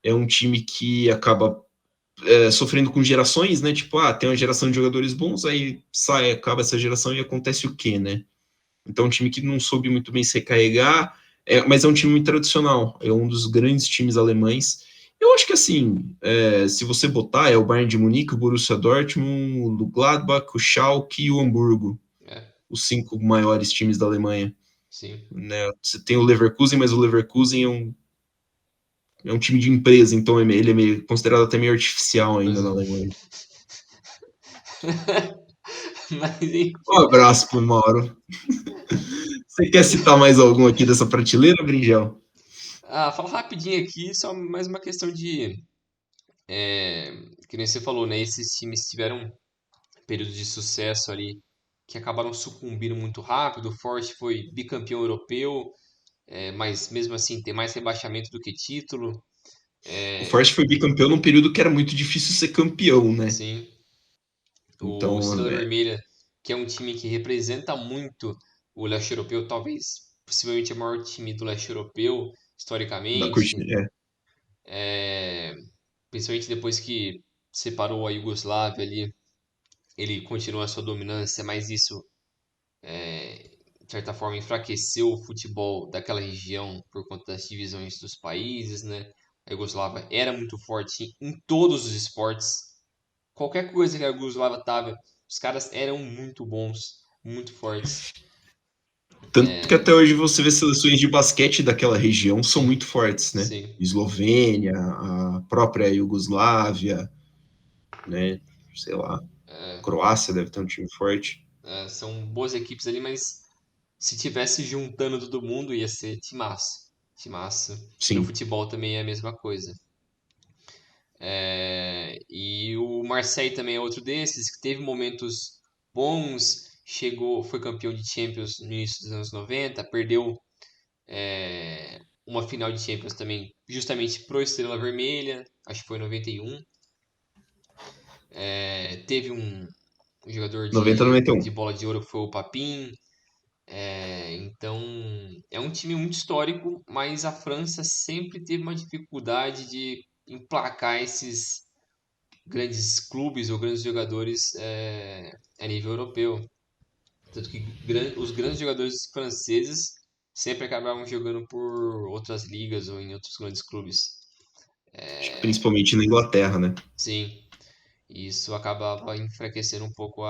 é um time que acaba sofrendo com gerações, né? Tipo, tem uma geração de jogadores bons, aí sai, acaba essa geração e acontece o quê, né? Então, é um time que não soube muito bem se recarregar, mas é um time muito tradicional, é um dos grandes times alemães. Eu acho que, assim, se você botar, é o Bayern de Munique, o Borussia Dortmund, o Gladbach, o Schalke e o Hamburgo, É, os 5 maiores times da Alemanha. sim. Né? Você tem o Leverkusen, mas o Leverkusen é um time de empresa, então ele é meio, considerado até meio artificial ainda na Alemanha. Mas Um enfim. abraço pro Mauro. Você quer citar mais algum aqui dessa prateleira, Bringel? Fala rapidinho aqui, só mais uma questão de. Que nem você falou, né? Esses times tiveram períodos de sucesso ali que acabaram sucumbindo muito rápido. O Forte foi bicampeão europeu, mas mesmo assim tem mais rebaixamento do que título. O Forest foi bicampeão num período que era muito difícil ser campeão, né? Sim, o Então, Estrela Vermelha, que é um time que representa muito o leste europeu, talvez possivelmente o maior time do leste europeu, da historicamente, cortina, é, principalmente depois que separou a Iugoslávia ali, ele continua a sua dominância, mas isso, de certa forma, enfraqueceu o futebol daquela região por conta das divisões dos países, né? A Iugoslávia era muito forte em todos os esportes. Qualquer coisa que a Yugoslávia tava, os caras eram muito bons, muito fortes. tanto que até hoje você vê seleções de basquete daquela região são Sim, muito fortes, né? sim. Eslovênia, a própria Iugoslávia, né? Sei lá, Croácia deve ter um time forte. São boas equipes ali, mas se tivesse juntando todo mundo ia ser timaço. Timaço. E no Sim. futebol também é a mesma coisa. E o Marseille também é outro desses, que teve momentos bons, chegou, foi campeão de Champions no início dos anos 90, perdeu uma final de Champions também, justamente pro Estrela Vermelha, acho que foi em 91. Teve um jogador 90, de 91. bola de ouro que foi o Papin. Então, é um time muito histórico, mas a França sempre teve uma dificuldade de emplacar esses grandes clubes ou grandes jogadores a nível europeu. Tanto que os grandes jogadores franceses sempre acabavam jogando por outras ligas ou em outros grandes clubes. Acho que principalmente na Inglaterra, né? Sim, isso acabava enfraquecendo um pouco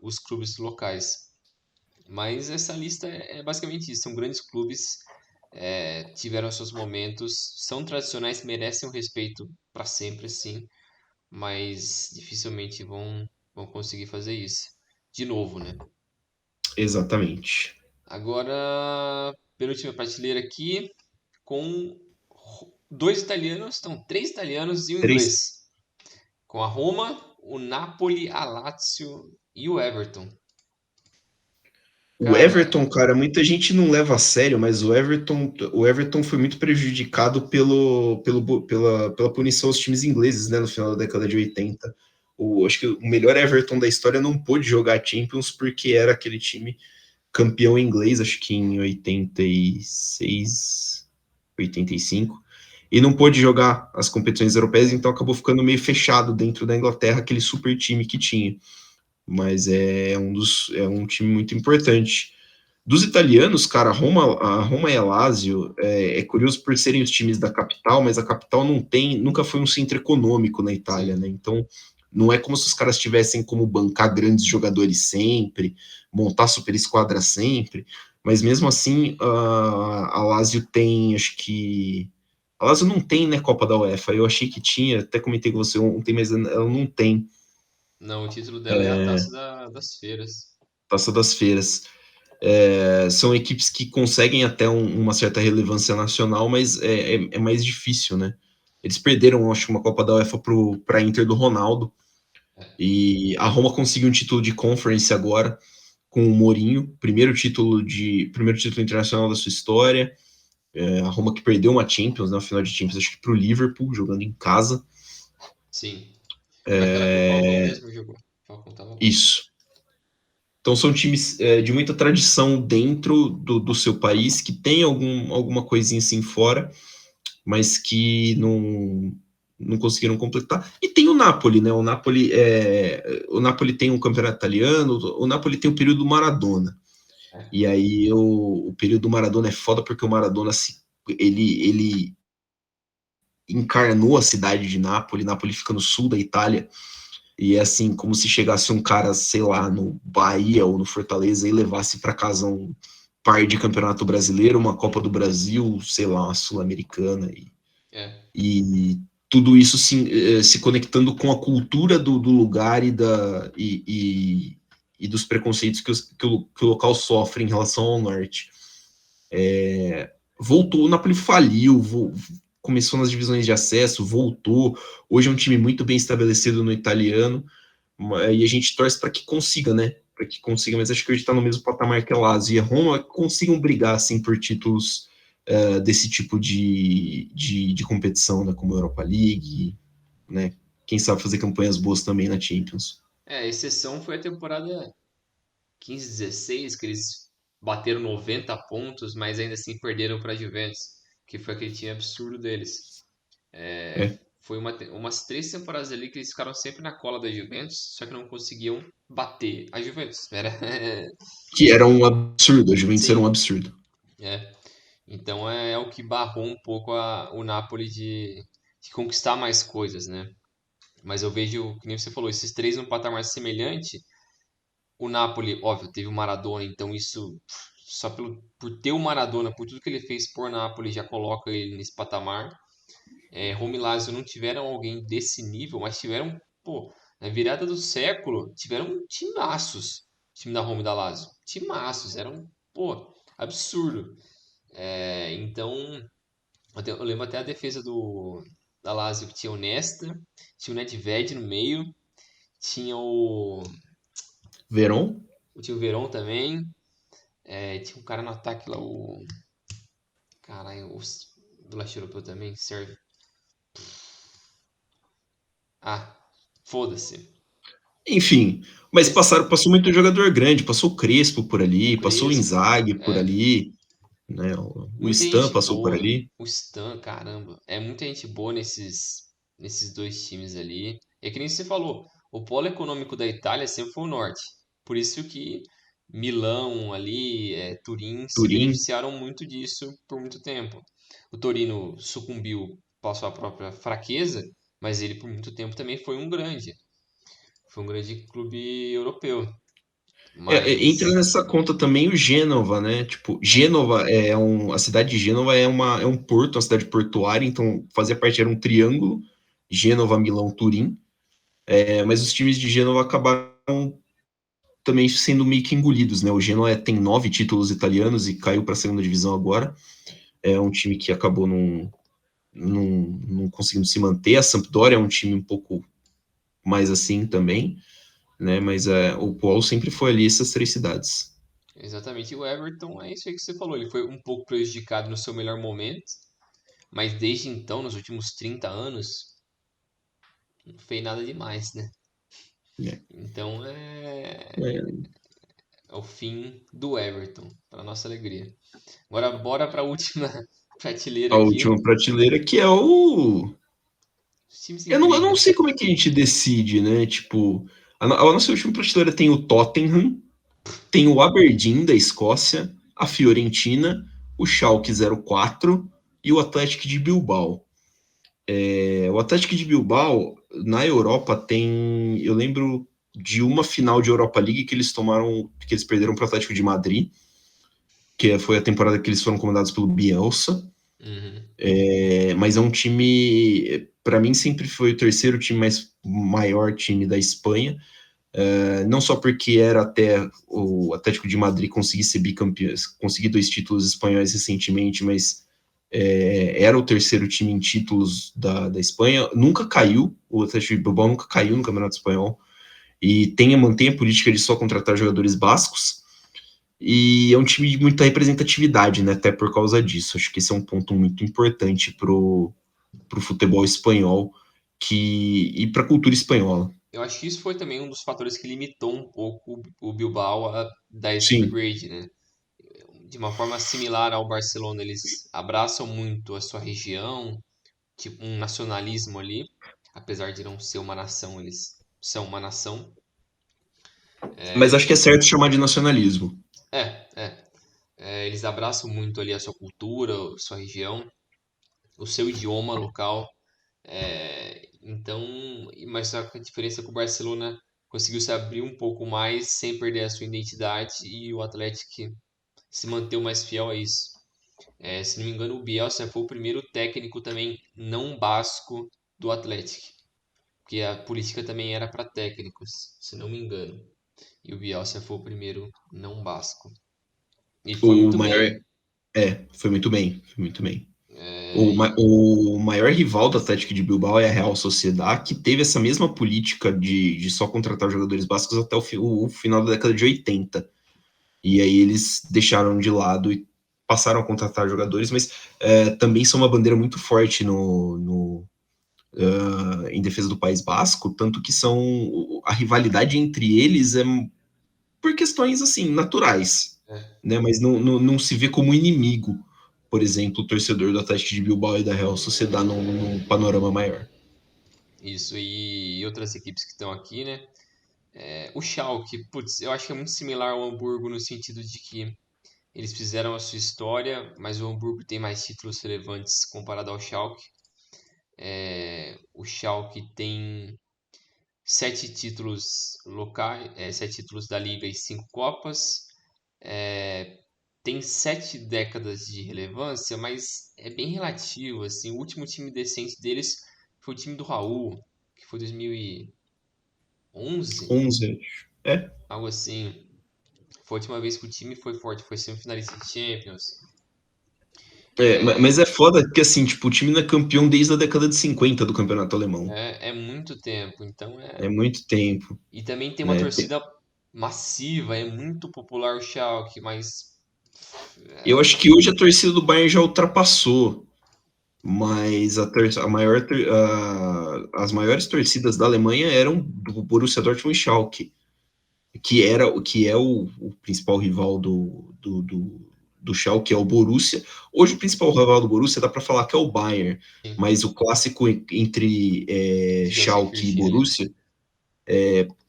os clubes locais. Mas essa lista é basicamente isso. São grandes clubes, tiveram seus momentos, são tradicionais, merecem um respeito para sempre, sim, mas dificilmente vão conseguir fazer isso. De novo, né? Exatamente. Agora, penúltima prateleira aqui, com dois italianos, então três italianos e um Três. inglês. Com a Roma, o Napoli, a Lazio e o Everton. O Cara, Everton, cara, muita gente não leva a sério, mas o Everton foi muito prejudicado pela punição aos times ingleses, né, no final da década de 80. Acho que o melhor Everton da história não pôde jogar Champions porque era aquele time campeão inglês, acho que em 86, 85, e não pôde jogar as competições europeias, então acabou ficando meio fechado dentro da Inglaterra, aquele super time que tinha. Mas é um time muito importante. Dos italianos, cara, a Roma e a Lazio é curioso por serem os times da capital, mas a capital nunca foi um centro econômico na Itália, sim, né? Então não é como se os caras tivessem como bancar grandes jogadores sempre, montar super esquadra sempre, mas mesmo assim a Lazio tem, acho que a Lazio não tem, né, Copa da UEFA. Eu achei que tinha, até comentei com você ontem, mas ela não tem não, o título dela é a Taça das Feiras. Taça das Feiras. São equipes que conseguem até uma certa relevância nacional, mas é mais difícil, né? Eles perderam, acho, uma Copa da UEFA para a Inter do Ronaldo, e a Roma conseguiu um título de Conference agora com o Mourinho, primeiro título internacional da sua história. A Roma que perdeu uma Champions, né, final de Champions, acho que para o Liverpool, jogando em casa. Sim. Foi aquela que o Falcão mesmo jogou. O Falcão tava lá. Isso. Então são times de muita tradição dentro do seu país, que tem alguma coisinha assim fora, mas que não conseguiram completar. E tem o Napoli, né? O Napoli tem um campeonato italiano, o Napoli tem o período Maradona. É. E aí o período do Maradona é foda porque o Maradona ele encarnou a cidade de Nápoles. Nápoles fica no sul da Itália. E é assim, como se chegasse um cara, sei lá, no Bahia ou no Fortaleza e levasse para casa um par de campeonato brasileiro, uma Copa do Brasil, sei lá, uma Sul-Americana. É. E tudo isso se conectando com a cultura do lugar e dos preconceitos que o local sofre em relação ao norte. Voltou, o Napoli faliu, começou nas divisões de acesso, voltou. Hoje é um time muito bem estabelecido no italiano, e a gente torce para que consiga, né? Para que consiga, mas acho que hoje está no mesmo patamar que a Lazio e a Roma consigam brigar assim por títulos desse tipo de competição, né? Como a Europa League, né? Quem sabe fazer campanhas boas também na Champions. A exceção foi a temporada 15-16, que eles bateram 90 pontos, mas ainda assim perderam para a Juventus, que foi aquele time absurdo deles. É, Foi umas três temporadas ali que eles ficaram sempre na cola da Juventus, só que não conseguiam bater a Juventus. que era um absurdo, a Juventus era um Sim, absurdo. é. Então é o que barrou um pouco o Napoli de conquistar mais coisas, né? Mas eu vejo, que nem você falou, esses três num patamar semelhante. O Napoli, óbvio, teve o Maradona, então isso, só por ter o Maradona, por tudo que ele fez por Napoli, já coloca ele nesse patamar. Roma e Lazio não tiveram alguém desse nível, mas tiveram, pô, na virada do século, tiveram timaços. O time da Roma e da Lazio. Timaços, eram, pô, absurdo. Então, eu lembro até a defesa da Lazio, que tinha o Nesta, tinha o Nedved no meio, tinha Verón? tinha o Veron também, tinha um cara no ataque lá, caralho, do leste europeu também, serve. Ah, foda-se. Enfim, mas Esse, passou muito jogador grande, passou o Crespo por o ali, passou o Crespo, Inzaghi por ali, né? O muita Stan gente passou por boa. ali. O Stan, caramba. É muita gente boa nesses dois times ali. É que nem você falou, o polo econômico da Itália sempre foi o norte. Por isso que Milão ali, Turim se Turim. beneficiaram muito disso por muito tempo. O Torino sucumbiu, passou a própria fraqueza, mas ele por muito tempo também foi um grande clube europeu. Entra Mas, nessa conta também o Gênova, né? Tipo, Gênova a cidade de Gênova é um porto, uma cidade portuária, então fazia parte, era um triângulo, Gênova, Milão, Turim. Mas os times de Gênova acabaram também sendo meio que engolidos, né? O Genoa tem 9 títulos italianos e caiu para a segunda divisão agora. É um time que acabou não conseguindo se manter. A Sampdoria é um time um pouco mais assim também, né? Mas o polo sempre foi ali essas 3 cidades. exatamente, o Everton é isso aí que você falou. Ele foi um pouco prejudicado no seu melhor momento, mas desde então, nos últimos 30 anos, não fez nada demais, né? É. Então É, é o fim do Everton, para nossa alegria. Agora bora para a última prateleira a aqui, última prateleira que é o. os times Eu não intriga. sei como é que a gente decide, né? Tipo, a nossa última prateleira tem o Tottenham, tem o Aberdeen da Escócia, a Fiorentina, o Schalke 04 e o Atlético de Bilbao. O Atlético de Bilbao, na Europa, tem. Eu lembro de uma final de Europa League que eles tomaram, que eles perderam para o Atlético de Madrid, que foi a temporada que eles foram comandados pelo Bielsa. Uhum. Mas é um time, para mim, sempre foi o terceiro time maior time da Espanha. Não só porque era até o Atlético de Madrid conseguir ser bicampeão, conseguir 2 títulos espanhóis recentemente, mas era o terceiro time em títulos da Espanha. Nunca caiu, o Atlético de Bilbao nunca caiu no Campeonato Espanhol e mantém a política de só contratar jogadores bascos. E é um time de muita representatividade, né? Até por causa disso. Acho que esse é um ponto muito importante pro futebol espanhol e para a cultura espanhola. Eu acho que isso foi também um dos fatores que limitou um pouco o Bilbao a dar esse Sim, upgrade, né? De uma forma similar ao Barcelona, eles abraçam muito a sua região, tipo um nacionalismo ali, apesar de não ser uma nação, eles são uma nação. mas acho que é É, certo chamar de nacionalismo. é, é. Eles abraçam muito ali a sua cultura, a sua região, o seu idioma local. Então, mas só que a diferença é que o Barcelona conseguiu se abrir um pouco mais sem perder a sua identidade e o Atlético se manteve mais fiel a isso. Se não me engano, o Bielsa foi o primeiro técnico também não basco do Atlético, porque a política também era para técnicos, se não me engano. E o Bielsa foi o primeiro não basco. E foi O muito maior. bem. Foi muito bem, foi muito bem. É, O maior rival do Atlético de Bilbao é a Real Sociedad, que teve essa mesma política de só contratar jogadores bascos até o final da década de 80. E aí eles deixaram de lado e passaram a contratar jogadores, mas também são uma bandeira muito forte em defesa do País Basco, tanto que a rivalidade entre eles é por questões assim naturais, é, né? Mas não se vê como inimigo, por exemplo, o torcedor do Atlético de Bilbao e da Real Sociedad num panorama maior. isso e outras equipes que estão aqui, né? O Schalke, putz, eu acho que é muito similar ao Hamburgo no sentido de que eles fizeram a sua história, mas o Hamburgo tem mais títulos relevantes comparado ao Schalke. O Schalke tem 7 títulos locais, 7 títulos da Liga e 5 Copas. Tem 7 décadas de relevância, mas é bem relativo, assim. O último time decente deles foi o time do Raul, que foi 2011, 11. algo assim. Foi a última vez que o time foi forte, foi semifinalista de Champions. Mas é foda que, assim, tipo, o time não é campeão desde a década de 50 do campeonato alemão. É muito tempo, então É muito tempo, E também tem uma né? torcida massiva, é muito popular o Schalke, mas Eu acho que hoje a torcida do Bayern já ultrapassou, mas as maiores torcidas da Alemanha eram do Borussia Dortmund e Schalke, que é o principal rival do do Schalke é o Borussia. Hoje o principal rival do Borussia dá para falar que é o Bayern, Sim. mas o clássico entre Schalke e Gelsenkirchen ali. Borussia,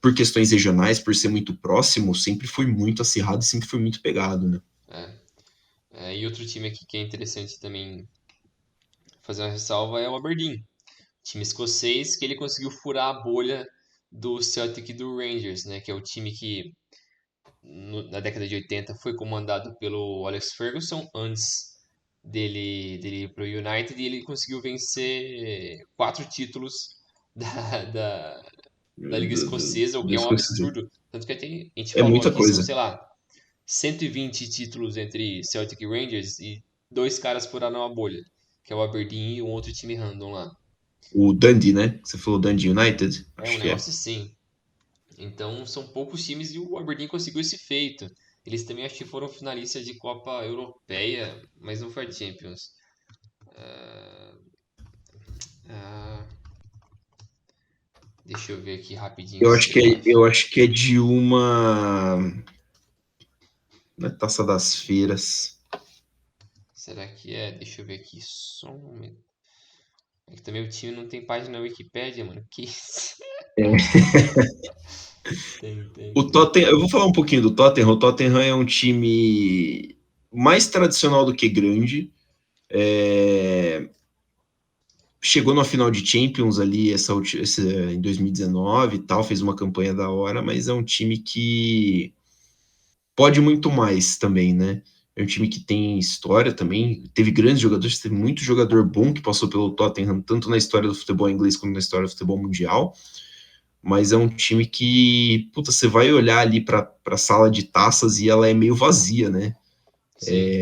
por questões regionais, por ser muito próximo, sempre foi muito acirrado e sempre foi muito pegado, né? E outro time aqui que é interessante também fazer uma ressalva é o Aberdeen. Time escocês que ele conseguiu furar a bolha do Celtic e do Rangers, né? Que é o time que na década de 80 foi comandado pelo Alex Ferguson antes dele ir para o United e ele conseguiu vencer 4 títulos da, da, da Liga Escocesa, o que é um absurdo. Tanto que a gente É falou muita aqui, são, coisa. sei lá, 120 títulos entre Celtic e Rangers e dois caras furaram a bolha, que é o Aberdeen e um outro time random lá. O Dundee, né? Você falou Dundee United? É um Acho que é. negócio assim. Então são poucos times e o Aberdeen conseguiu esse feito. Eles também acho que foram finalistas de Copa Europeia, mas não foi a Champions. Ah, deixa eu ver aqui rapidinho se eu acho. Eu acho que é de uma. Na Taça das Feiras. Será que é? Deixa eu ver aqui só um momento. É que também o time não tem página na Wikipédia, mano. Que isso? Tem. Eu vou falar um pouquinho do Tottenham. O Tottenham é um time mais tradicional do que grande. Chegou na final de Champions ali em 2019 e tal, fez uma campanha da hora, mas é um time que pode muito mais também, né? É um time que tem história também, teve grandes jogadores, teve muito jogador bom que passou pelo Tottenham, tanto na história do futebol inglês como na história do futebol mundial, mas é um time que, puta, você vai olhar ali para a sala de taças e ela é meio vazia, né? Sim.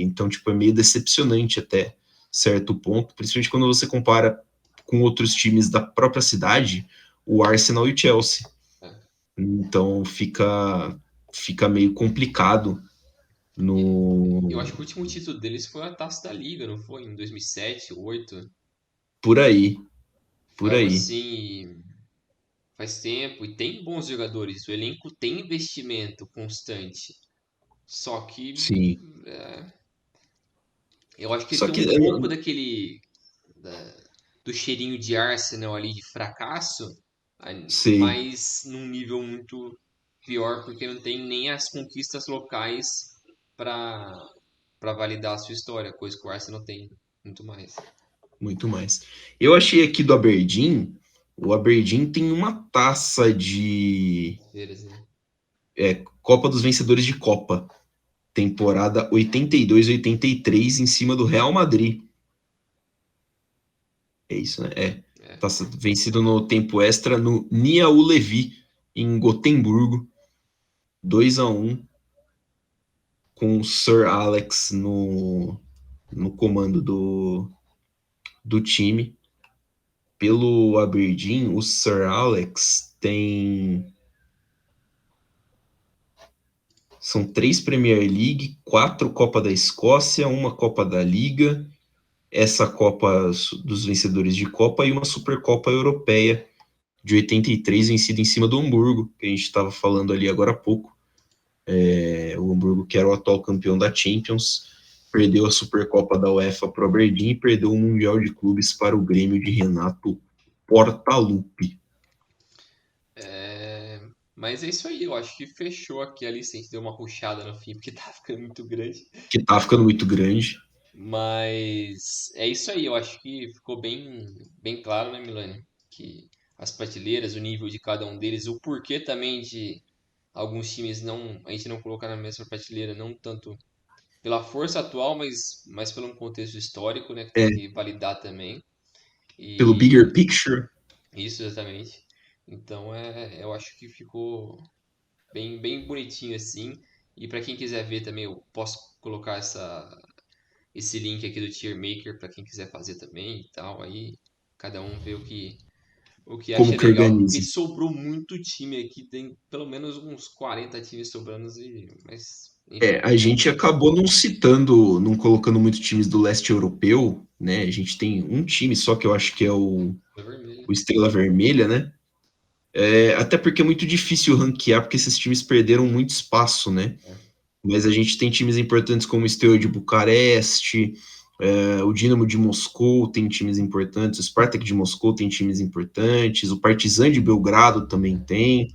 Então, tipo, é meio decepcionante até certo ponto, principalmente quando você compara com outros times da própria cidade, o Arsenal e o Chelsea. É. Então fica meio complicado Eu no acho que o último título deles foi a Taça da Liga, não foi? Em 2007, 2008. por aí, Foi por algo aí. assim, faz tempo. E tem bons jogadores. O elenco tem investimento constante. Só que Sim. é, eu acho que ele Só tem que um pouco da- do cheirinho de Arsenal ali de fracasso, sei, mas num nível muito pior, porque não tem nem as conquistas locais para para validar a sua história, coisa que o Arsenal tem muito mais. muito mais. Eu achei aqui do Aberdeen, o Aberdeen tem uma taça de Feiras, né? Copa dos Vencedores de Copa, temporada 82-83 em cima do Real Madrid. É isso, né? É. Taça vencido no tempo extra no Niaú Levi, em Gotemburgo, 2-1 com o Sir Alex no comando do time. Pelo Aberdeen, o Sir Alex tem. São 3 Premier League, 4 Copa da Escócia, uma Copa da Liga, essa Copa dos vencedores de Copa e uma Supercopa Europeia de 83, vencida em cima do Hamburgo, que a gente estava falando ali agora há pouco. O Hamburgo, que era o atual campeão da Champions, perdeu a Supercopa da UEFA para o Aberdeen e perdeu o Mundial de Clubes para o Grêmio de Renato Portaluppi. Mas é isso aí, eu acho que fechou aqui a lista. A gente deu uma puxada no fim, porque tá ficando muito grande. Que tá ficando muito grande. Mas é isso aí, eu acho que ficou bem claro, né, Milani? Que as prateleiras, o nível de cada um deles, o porquê também de alguns times não, a gente não colocar na mesma prateleira, não tanto pela força atual, mas pelo um contexto histórico, né, que tem É, que validar também. pelo bigger E picture, isso exatamente. Então eu acho que ficou bem bonitinho assim. E para quem quiser ver também, eu posso colocar esse link aqui do Tier Maker para quem quiser fazer também e tal. Aí cada um vê o que como acha que legal, porque organiza. sobrou muito time aqui, tem pelo menos uns 40 times sobrando, mas enfim, A gente acabou não citando, não colocando muito times do leste europeu, né? A gente tem um time só que eu acho que é é vermelho. o Estrela Vermelha, né? Até porque é muito difícil ranquear, porque esses times perderam muito espaço, né? mas a gente tem times importantes como o Steaua de Bucareste, o Dinamo de Moscou tem times importantes, o Spartak de Moscou tem times importantes, o Partizan de Belgrado também tem,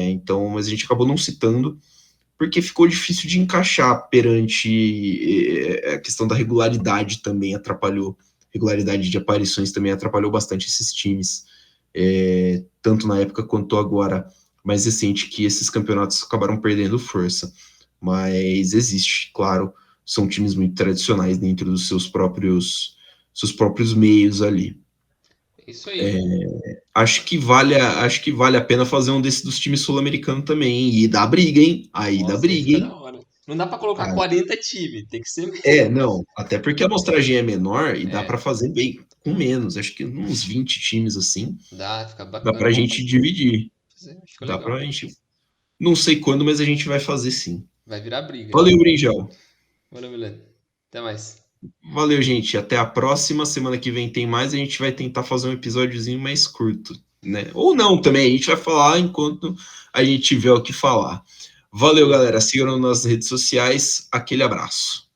então, mas a gente acabou não citando, porque ficou difícil de encaixar perante a questão da regularidade também atrapalhou, regularidade de aparições também atrapalhou bastante esses times, tanto na época quanto agora mais recente, que esses campeonatos acabaram perdendo força. Mas existe, claro, são times muito tradicionais dentro dos seus próprios meios ali. Isso aí. Acho que vale a pena fazer um desses dos times sul-americanos também, hein? E dá briga, hein? Aí dá Nossa, aí briga, fica da hein? hora. Não dá pra colocar Ah, 40 times, tem que ser. não, até porque a amostragem é menor e dá para É, fazer bem com menos, acho que uns 20 times assim, dá, fica dá para bacana. a Vamos gente dividir. fazer, fica Dá para legal. a gente. Não sei quando, mas a gente vai fazer sim. Vai virar briga. Valeu, Brinjal. Valeu, Milena. Até mais. Valeu, gente. Até a próxima. Semana que vem tem mais. A gente vai tentar fazer um episódiozinho mais curto, né? Ou não também. A gente vai falar enquanto a gente tiver o que falar. Valeu, galera. Sigam nas redes sociais. Aquele abraço.